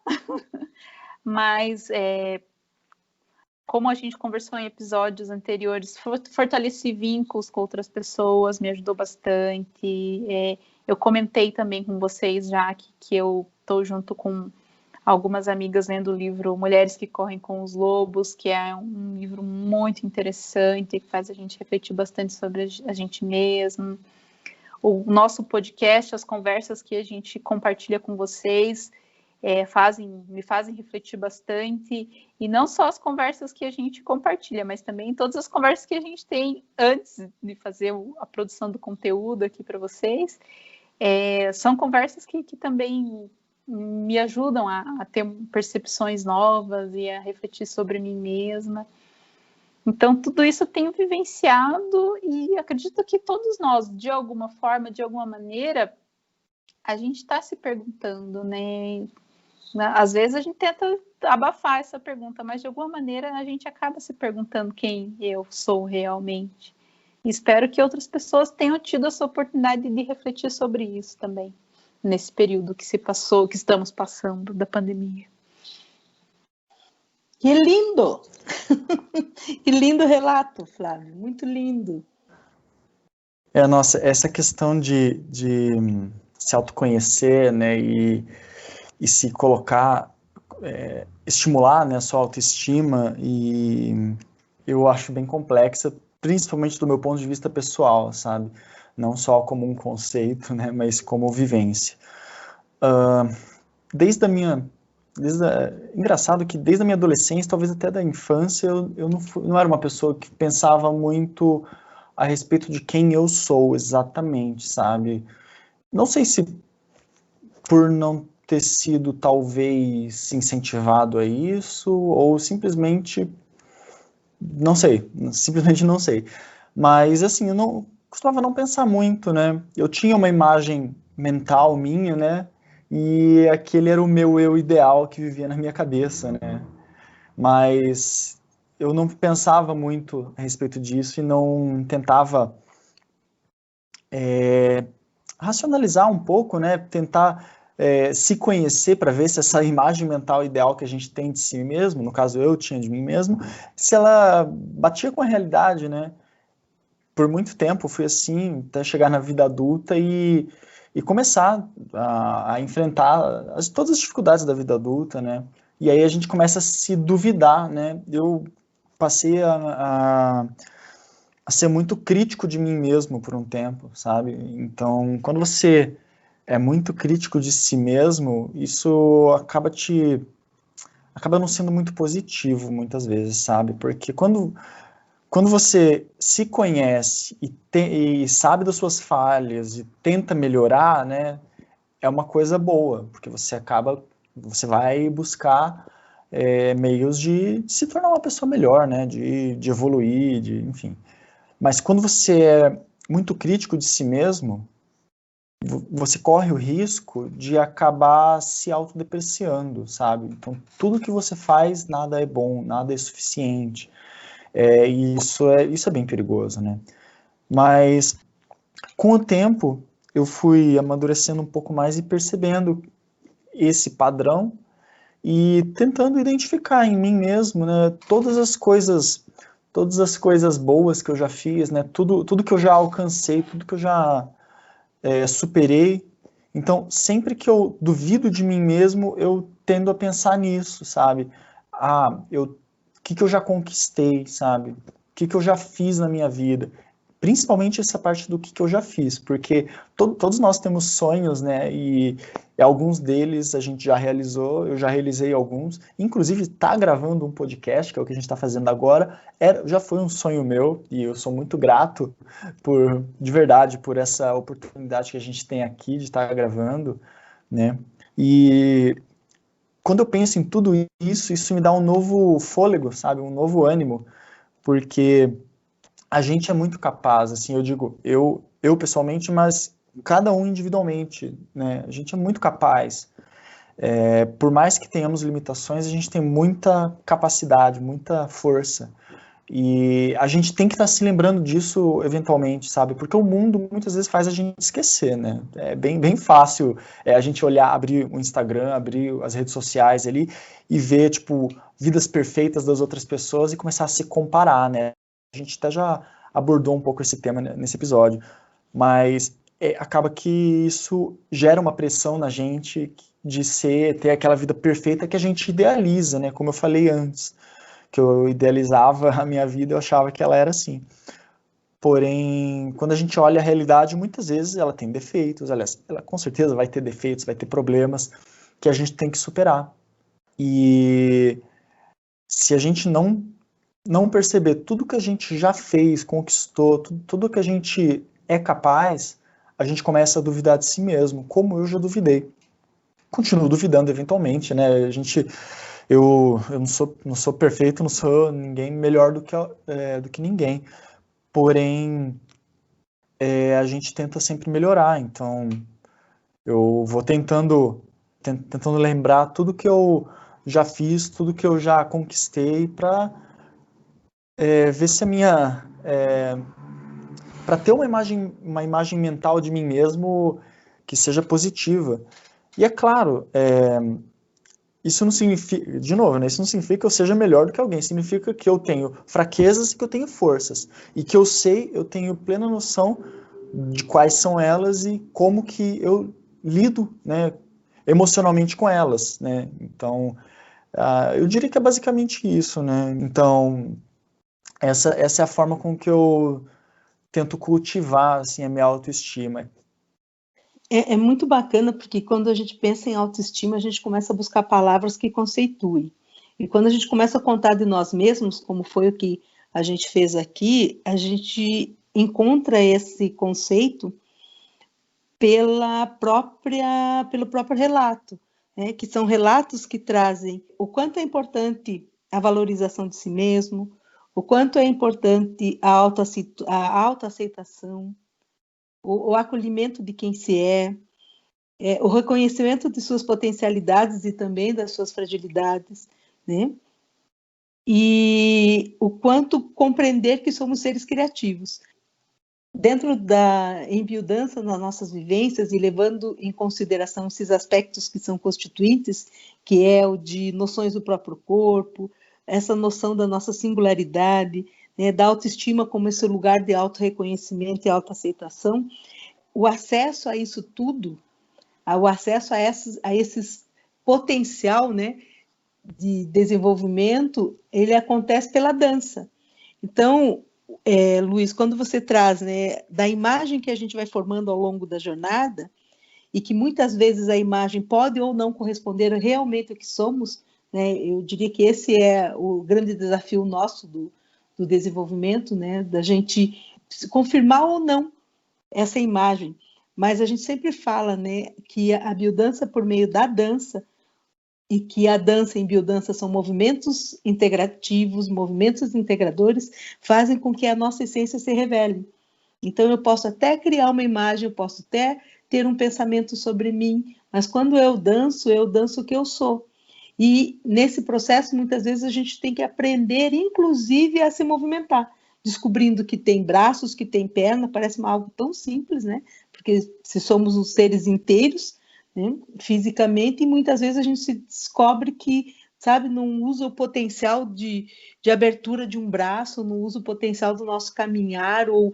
mas como a gente conversou em episódios anteriores, fortaleci vínculos com outras pessoas, me ajudou bastante. Eu comentei também com vocês já que eu estou junto com algumas amigas lendo o livro Mulheres que Correm com os Lobos, que é um livro muito interessante, que faz a gente refletir bastante sobre a gente mesmo. O nosso podcast, as conversas que a gente compartilha com vocês, me fazem refletir bastante, e não só as conversas que a gente compartilha, mas também todas as conversas que a gente tem antes de fazer a produção do conteúdo aqui para vocês. São conversas que também me ajudam a ter percepções novas e a refletir sobre mim mesma. Então, tudo isso eu tenho vivenciado e acredito que todos nós, de alguma forma, de alguma maneira, a gente está se perguntando, né? Às vezes a gente tenta abafar essa pergunta, mas de alguma maneira a gente acaba se perguntando quem eu sou realmente. E espero que outras pessoas tenham tido essa oportunidade de refletir sobre isso também, nesse período que estamos passando da pandemia. Que lindo! Que lindo relato, Flávio, muito lindo. Nossa, essa questão de se autoconhecer, né, e se colocar, estimular, né, a sua autoestima, e eu acho bem complexa, principalmente do meu ponto de vista pessoal, sabe? Não só como um conceito, né, mas como vivência. Engraçado que desde a minha adolescência, talvez até da infância, eu não era uma pessoa que pensava muito a respeito de quem eu sou exatamente, sabe? Não sei se por não ter sido talvez incentivado a isso, ou simplesmente não sei, mas assim, eu costumava não pensar muito, né, eu tinha uma imagem mental minha, né, e aquele era o meu eu ideal que vivia na minha cabeça, né, mas eu não pensava muito a respeito disso e não tentava racionalizar um pouco, né, tentar se conhecer para ver se essa imagem mental ideal que a gente tem de si mesmo, no caso eu tinha de mim mesmo, se ela batia com a realidade, né? Por muito tempo fui assim, até chegar na vida adulta e começar a enfrentar todas as dificuldades da vida adulta, né? E aí a gente começa a se duvidar, né? Eu passei a ser muito crítico de mim mesmo por um tempo, sabe? Então, quando você é muito crítico de si mesmo, isso acaba não sendo muito positivo muitas vezes, sabe? Porque quando você se conhece e sabe das suas falhas e tenta melhorar, né, é uma coisa boa, porque você vai buscar meios de se tornar uma pessoa melhor, né, de evoluir, enfim. Mas quando você é muito crítico de si mesmo, você corre o risco de acabar se autodepreciando, sabe? Então, tudo que você faz, nada é bom, nada é suficiente. E isso é bem perigoso, né? Mas, com o tempo, eu fui amadurecendo um pouco mais e percebendo esse padrão e tentando identificar em mim mesmo, né, todas as coisas boas que eu já fiz, né, tudo que eu já alcancei, tudo que eu já superei. Então, sempre que eu duvido de mim mesmo, eu tendo a pensar nisso, sabe? O que eu já conquistei, sabe? O que eu já fiz na minha vida? Principalmente essa parte do que eu já fiz, porque todos nós temos sonhos, né? E alguns deles a gente já realizou, eu já realizei alguns. Inclusive, estar gravando um podcast, que é o que a gente está fazendo agora, já foi um sonho meu, e eu sou muito grato, de verdade, por essa oportunidade que a gente tem aqui de estar gravando, né? E quando eu penso em tudo isso me dá um novo fôlego, sabe? Um novo ânimo, porque a gente é muito capaz, assim, eu digo, eu pessoalmente, mas cada um individualmente, né? A gente é muito capaz. Por mais que tenhamos limitações, a gente tem muita capacidade, muita força. E a gente tem que estar se lembrando disso eventualmente, sabe? Porque o mundo muitas vezes faz a gente esquecer, né? É bem fácil a gente abrir o Instagram, abrir as redes sociais ali e ver, tipo, vidas perfeitas das outras pessoas e começar a se comparar, né? A gente até já abordou um pouco esse tema nesse episódio, mas acaba que isso gera uma pressão na gente de ter aquela vida perfeita que a gente idealiza, né? Como eu falei antes, que eu idealizava a minha vida, eu achava que ela era assim. Porém, quando a gente olha a realidade, muitas vezes ela tem defeitos, aliás, ela com certeza vai ter defeitos, vai ter problemas que a gente tem que superar. E se a gente não perceber tudo que a gente já fez, conquistou, tudo que a gente é capaz, a gente começa a duvidar de si mesmo, como eu já duvidei. Continuo duvidando eventualmente, né? Eu não sou perfeito, não sou ninguém melhor do que ninguém. Porém, a gente tenta sempre melhorar. Então, eu vou tentando lembrar tudo que eu já fiz, tudo que eu já conquistei, para ver se a minha para ter uma imagem mental de mim mesmo que seja positiva. E é claro, isso não significa, de novo, né, isso não significa que eu seja melhor do que alguém, significa que eu tenho fraquezas e que eu tenho forças. E que eu tenho plena noção de quais são elas e como que eu lido, né, emocionalmente com elas, né? Então, eu diria que é basicamente isso, né? Então, essa é a forma com que eu tento cultivar, assim, a minha autoestima. É muito bacana, porque quando a gente pensa em autoestima, a gente começa a buscar palavras que conceituem. E quando a gente começa a contar de nós mesmos, como foi o que a gente fez aqui, a gente encontra esse conceito pelo próprio relato, né? Que são relatos que trazem o quanto é importante a valorização de si mesmo, o quanto é importante a autoaceitação, o acolhimento de quem se o reconhecimento de suas potencialidades e também das suas fragilidades, né? E o quanto compreender que somos seres criativos. Dentro da embiodança nas nossas vivências e levando em consideração esses aspectos que são constituintes, que é o de noções do próprio corpo, essa noção da nossa singularidade, né, da autoestima como esse lugar de autorreconhecimento e autoaceitação, o acesso a isso tudo, o acesso a esses potencial, né, de desenvolvimento, ele acontece pela dança. Então, Luiz, quando você traz, né, da imagem que a gente vai formando ao longo da jornada, e que muitas vezes a imagem pode ou não corresponder realmente ao que somos, né, eu diria que esse é o grande desafio nosso do desenvolvimento, né, da gente confirmar ou não essa imagem. Mas a gente sempre fala, né, que a biodança, por meio da dança, e que a dança em biodança são movimentos integrativos, movimentos integradores, fazem com que a nossa essência se revele. Então, eu posso até criar uma imagem, eu posso até ter um pensamento sobre mim, mas quando eu danço o que eu sou. E nesse processo, muitas vezes, a gente tem que aprender, inclusive, a se movimentar, descobrindo que tem braços, que tem perna, parece algo tão simples, né? Porque se somos os seres inteiros, né, fisicamente, e muitas vezes a gente se descobre que, sabe, não usa o potencial de abertura de um braço, não usa o potencial do nosso caminhar, ou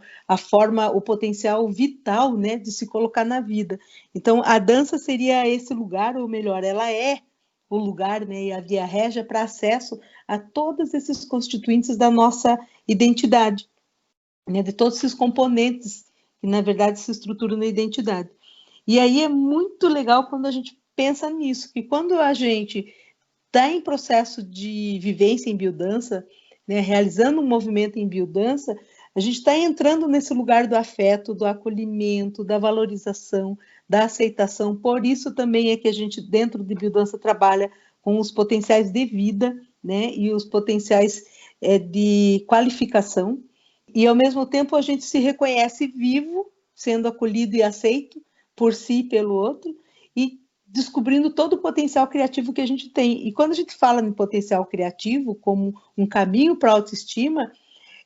o potencial vital, né, de se colocar na vida. Então, a dança seria esse lugar, ou melhor, ela é o lugar, né, e a via régia para acesso a todos esses constituintes da nossa identidade, né, de todos esses componentes que, na verdade, se estruturam na identidade. E aí é muito legal quando a gente pensa nisso, que quando a gente está em processo de vivência em biodança, né, realizando um movimento em biodança, a gente está entrando nesse lugar do afeto, do acolhimento, da valorização, da aceitação. Por isso também é que a gente, dentro de biodança, trabalha com os potenciais de vida, né, e os potenciais de qualificação. E, ao mesmo tempo, a gente se reconhece vivo, sendo acolhido e aceito por si e pelo outro, e descobrindo todo o potencial criativo que a gente tem. E quando a gente fala em potencial criativo como um caminho para a autoestima,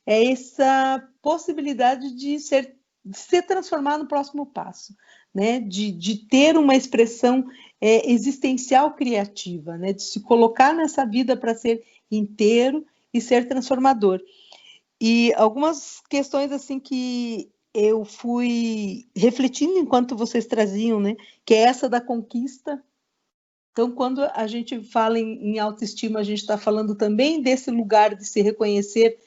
é essa possibilidade de se transformar no próximo passo, né? De ter uma expressão existencial criativa, né? De se colocar nessa vida para ser inteiro e ser transformador. E algumas questões assim que eu fui refletindo enquanto vocês traziam, né? Que é essa da conquista. Então, quando a gente fala em autoestima, a gente está falando também desse lugar de se reconhecer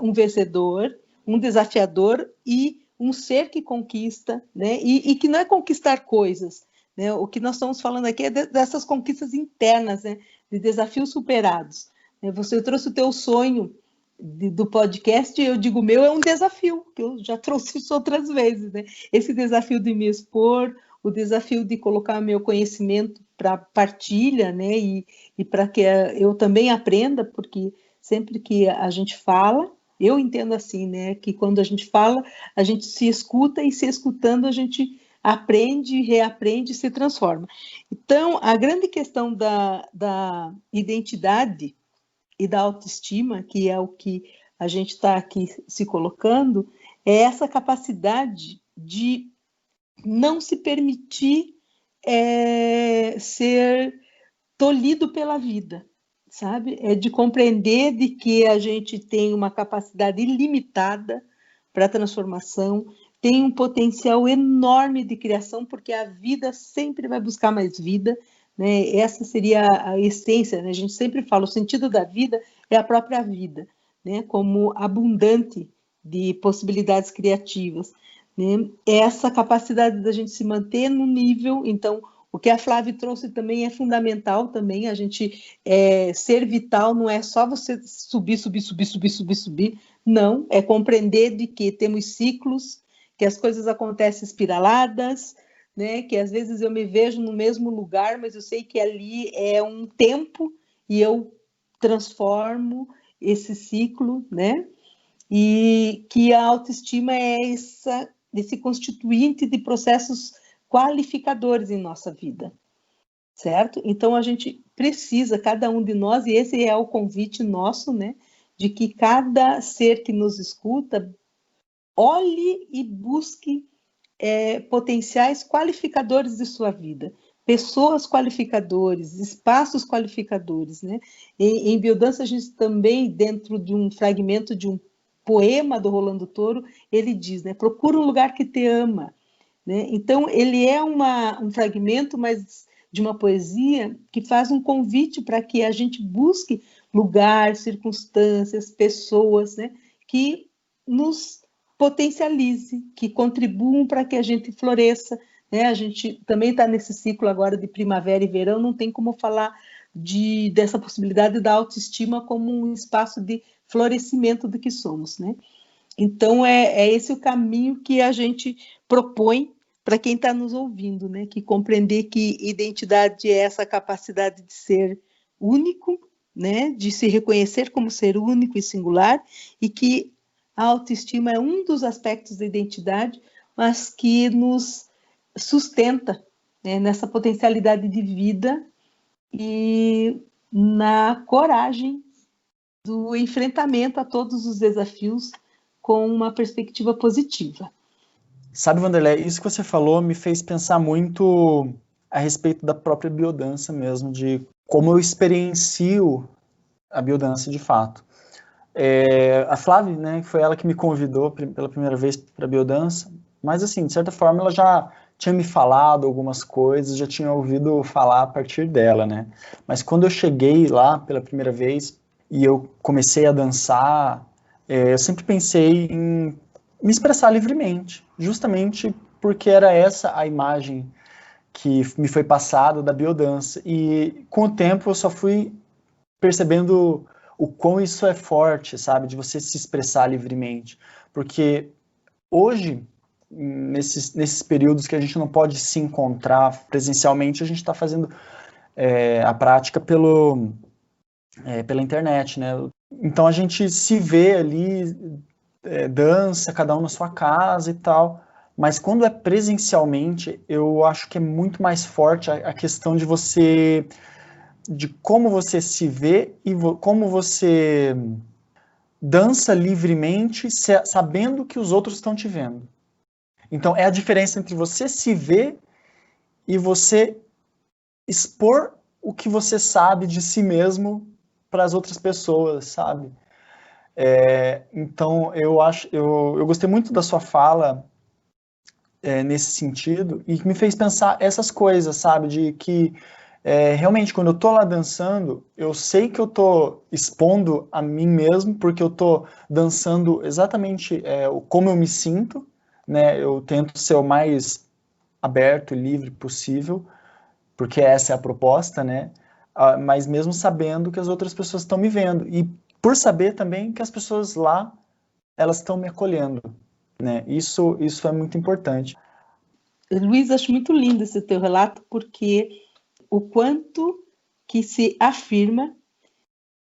um vencedor, um desafiador e um ser que conquista, né? E que não é conquistar coisas, né? O que nós estamos falando aqui é dessas conquistas internas, né? De desafios superados. Você trouxe o teu sonho do podcast, eu digo, o meu é um desafio, que eu já trouxe isso outras vezes, né? Esse desafio de me expor, o desafio de colocar meu conhecimento para partilha, né? E para que eu também aprenda, porque sempre que a gente fala, eu entendo assim, né? Que quando a gente fala, a gente se escuta e se escutando a gente aprende, reaprende e se transforma. Então, a grande questão da identidade e da autoestima, que é o que a gente está aqui se colocando, é essa capacidade de não se permitir ser tolhido pela vida, sabe? É de compreender de que a gente tem uma capacidade ilimitada para transformação, tem um potencial enorme de criação, porque a vida sempre vai buscar mais vida, né? Essa seria a essência, né? A gente sempre fala, o sentido da vida é a própria vida, né? Como abundante de possibilidades criativas, né? Essa capacidade da gente se manter no nível, então, o que a Flávia trouxe também é fundamental também, a gente ser vital não é só você subir, não, é compreender de que temos ciclos, que as coisas acontecem espiraladas, né, que às vezes eu me vejo no mesmo lugar, mas eu sei que ali é um tempo e eu transformo esse ciclo, né, e que a autoestima é esse constituinte de processos qualificadores em nossa vida, certo? Então, a gente precisa, cada um de nós, e esse é o convite nosso, né, de que cada ser que nos escuta olhe e busque potenciais qualificadores de sua vida, pessoas qualificadores, espaços qualificadores, né? Em biodança, a gente também, dentro de um fragmento de um poema do Rolando Toro, ele diz, né, procura um lugar que te ama, né? Então, ele é um fragmento, mas de uma poesia que faz um convite para que a gente busque lugar, circunstâncias, pessoas, né, que nos potencialize, que contribuam para que a gente floresça, né? A gente também está nesse ciclo agora de primavera e verão, não tem como falar dessa possibilidade da autoestima como um espaço de florescimento do que somos, né? Então, é esse o caminho que a gente propõe para quem está nos ouvindo, né? Que compreender que identidade é essa capacidade de ser único, né? De se reconhecer como ser único e singular, e que a autoestima é um dos aspectos da identidade, mas que nos sustenta, né? Nessa potencialidade de vida e na coragem do enfrentamento a todos os desafios com uma perspectiva positiva. Sabe, Wanderlei, isso que você falou me fez pensar muito a respeito da própria biodança mesmo, de como eu experiencio a biodança de fato. A Flávia, né, foi ela que me convidou pela primeira vez para a biodança, mas assim, de certa forma ela já tinha me falado algumas coisas, já tinha ouvido falar a partir dela, né? Mas quando eu cheguei lá pela primeira vez e eu comecei a dançar, eu sempre pensei em me expressar livremente, justamente porque era essa a imagem que me foi passada da biodança. E com o tempo eu só fui percebendo o quão isso é forte, sabe? De você se expressar livremente. Porque hoje, nesses períodos que a gente não pode se encontrar presencialmente, a gente está fazendo a prática pela internet, né? Então a gente se vê ali, dança, cada um na sua casa e tal. Mas quando é presencialmente, eu acho que é muito mais forte a questão de como você se vê e como você dança livremente, sabendo que os outros estão te vendo. Então, é a diferença entre você se ver e você expor o que você sabe de si mesmo para as outras pessoas, sabe? Então, eu gostei muito da sua fala nesse sentido, e que me fez pensar essas coisas, sabe? De que realmente, quando eu tô lá dançando, eu sei que eu tô expondo a mim mesmo, porque eu tô dançando exatamente como eu me sinto, né? Eu tento ser o mais aberto e livre possível, porque essa é a proposta, né? Mas mesmo sabendo que as outras pessoas estão me vendo. E por saber também que as pessoas lá, elas estão me acolhendo, né? Isso é muito importante. Luiz, acho muito lindo esse teu relato, porque o quanto que se afirma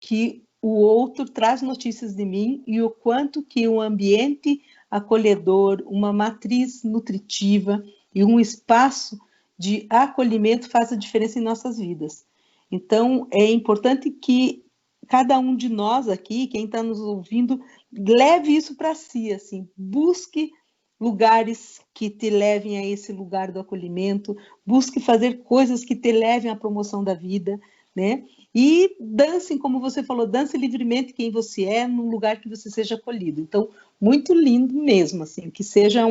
que o outro traz notícias de mim e o quanto que um ambiente acolhedor, uma matriz nutritiva e um espaço de acolhimento faz a diferença em nossas vidas. Então, é importante que cada um de nós aqui, quem está nos ouvindo, leve isso para si, assim, busque lugares que te levem a esse lugar do acolhimento, busque fazer coisas que te levem à promoção da vida, né? E dancem, como você falou, dance livremente quem você é, num lugar que você seja acolhido. Então, muito lindo mesmo, assim, que seja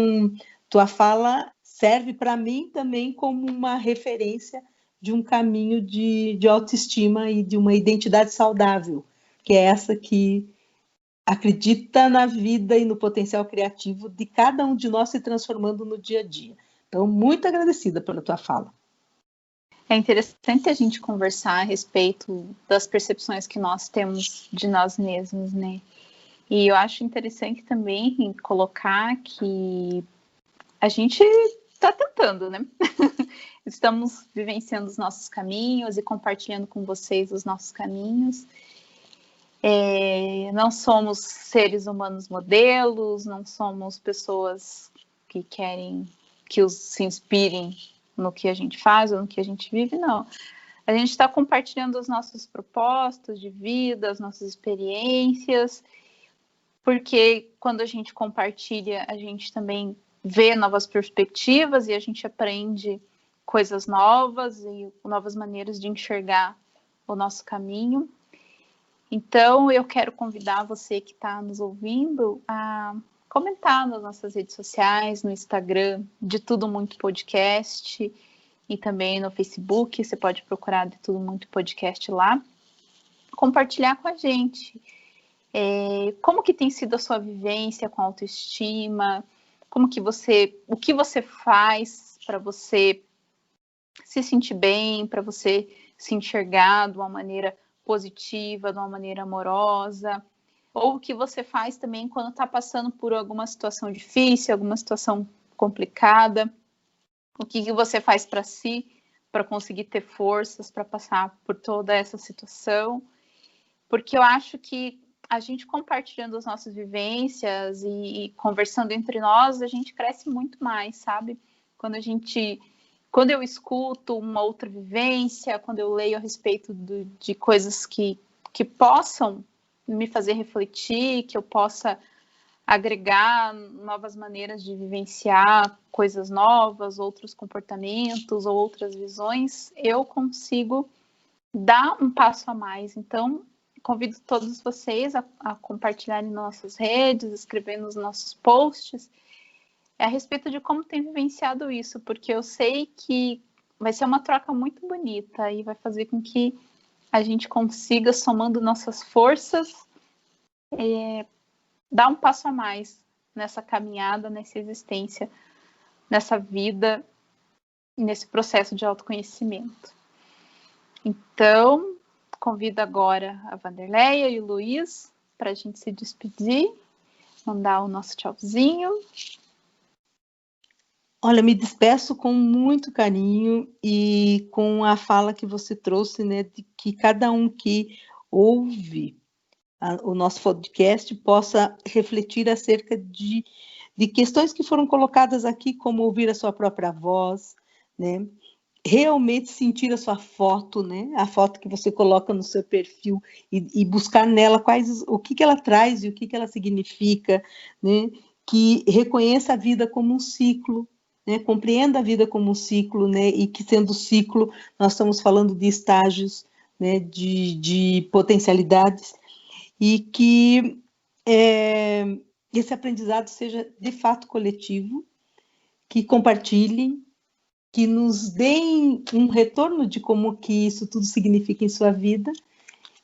tua fala serve para mim também como uma referência de um caminho de autoestima e de uma identidade saudável, que é essa que acredita na vida e no potencial criativo de cada um de nós se transformando no dia a dia. Então, muito agradecida pela tua fala. É interessante a gente conversar a respeito das percepções que nós temos de nós mesmos, né? E eu acho interessante também colocar que a gente está tentando, né? Estamos vivenciando os nossos caminhos e compartilhando com vocês os nossos caminhos. Não somos seres humanos modelos, não somos pessoas que querem que se inspirem no que a gente faz ou no que a gente vive, não. A gente está compartilhando os nossos propósitos de vida, as nossas experiências, porque quando a gente compartilha, a gente também vê novas perspectivas e a gente aprende coisas novas e novas maneiras de enxergar o nosso caminho. Então, eu quero convidar você que está nos ouvindo a comentar nas nossas redes sociais, no Instagram, de Tudo Muito Podcast, e também no Facebook, você pode procurar de Tudo Muito Podcast lá. Compartilhar com a gente como que tem sido a sua vivência com a autoestima, o que você faz para você se sentir bem, para você se enxergar de uma maneira positiva, de uma maneira amorosa, ou o que você faz também quando está passando por alguma situação difícil, alguma situação complicada, o que você faz para si, para conseguir ter forças para passar por toda essa situação, porque eu acho que a gente compartilhando as nossas vivências e conversando entre nós, a gente cresce muito mais, sabe? Quando eu escuto uma outra vivência, quando eu leio a respeito de coisas que possam me fazer refletir, que eu possa agregar novas maneiras de vivenciar coisas novas, outros comportamentos ou outras visões, eu consigo dar um passo a mais. Então, convido todos vocês a compartilharem nas nossas redes, escrever nos nossos posts, a respeito de como tem vivenciado isso, porque eu sei que vai ser uma troca muito bonita e vai fazer com que a gente consiga, somando nossas forças, dar um passo a mais nessa caminhada, nessa existência, nessa vida, nesse processo de autoconhecimento. Então, convido agora a Vanderleia e o Luiz para a gente se despedir, mandar o nosso tchauzinho. Olha, me despeço com muito carinho e com a fala que você trouxe, né, de que cada um que ouve o nosso podcast possa refletir acerca de questões que foram colocadas aqui, como ouvir a sua própria voz, né, realmente sentir a sua foto, né, a foto que você coloca no seu perfil e buscar nela o que ela traz e o que ela significa, né, que reconheça a vida como um ciclo, né, compreenda a vida como um ciclo, né, e que sendo ciclo, nós estamos falando de estágios, né, de potencialidades, e que esse aprendizado seja de fato coletivo, que compartilhem, que nos deem um retorno de como que isso tudo significa em sua vida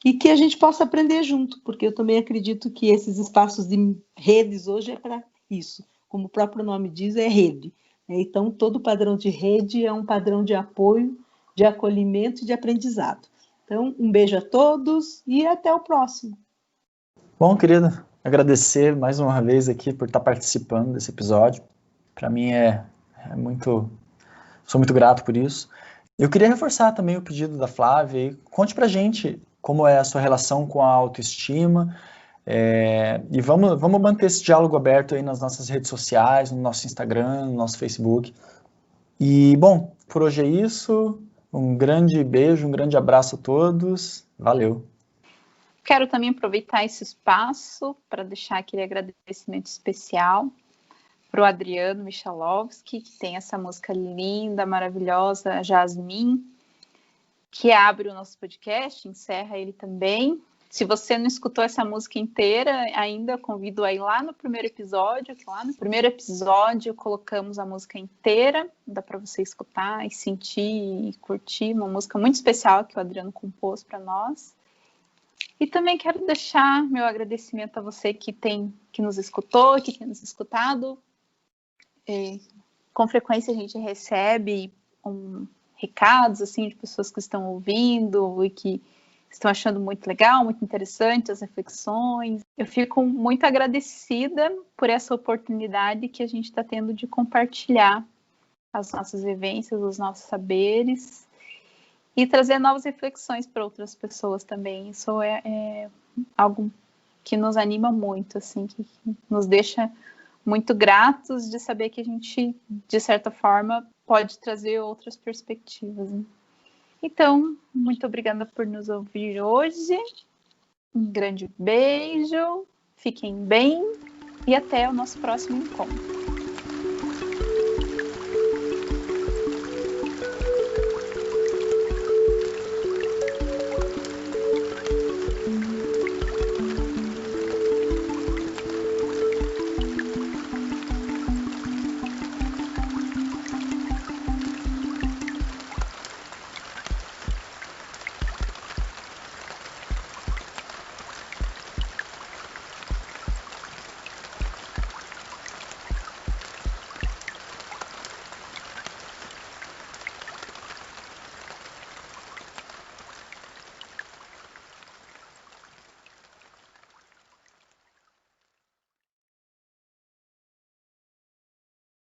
e que a gente possa aprender junto, porque eu também acredito que esses espaços de redes hoje é para isso. Como o próprio nome diz, é rede. Então, todo padrão de rede é um padrão de apoio, de acolhimento e de aprendizado. Então, um beijo a todos e até o próximo. Bom, querida, agradecer mais uma vez aqui por estar participando desse episódio. Para mim sou muito grato por isso. Eu queria reforçar também o pedido da Flávia. Conte pra gente como é a sua relação com a autoestima. E vamos manter esse diálogo aberto aí nas nossas redes sociais, no nosso Instagram, no nosso Facebook. E, bom, por hoje é isso. Um grande beijo, um grande abraço a todos. Valeu. Quero também aproveitar esse espaço para deixar aquele agradecimento especial para o Adriano Michalovski, que tem essa música linda, maravilhosa, Jasmim, que abre o nosso podcast, encerra ele também. Se você não escutou essa música inteira, ainda convido a ir lá no primeiro episódio, que lá no primeiro episódio colocamos a música inteira, dá para você escutar e sentir e curtir, uma música muito especial que o Adriano compôs para nós. E também quero deixar meu agradecimento a você que nos escutou, que tem nos escutado. Com frequência a gente recebe recados assim, de pessoas que estão ouvindo e que estão achando muito legal, muito interessante as reflexões. Eu fico muito agradecida por essa oportunidade que a gente está tendo de compartilhar as nossas vivências, os nossos saberes e trazer novas reflexões para outras pessoas também. Isso é algo que nos anima muito, assim, que nos deixa muito gratos de saber que a gente, de certa forma, pode trazer outras perspectivas. Né? Então, muito obrigada por nos ouvir hoje. Um grande beijo, fiquem bem e até o nosso próximo encontro.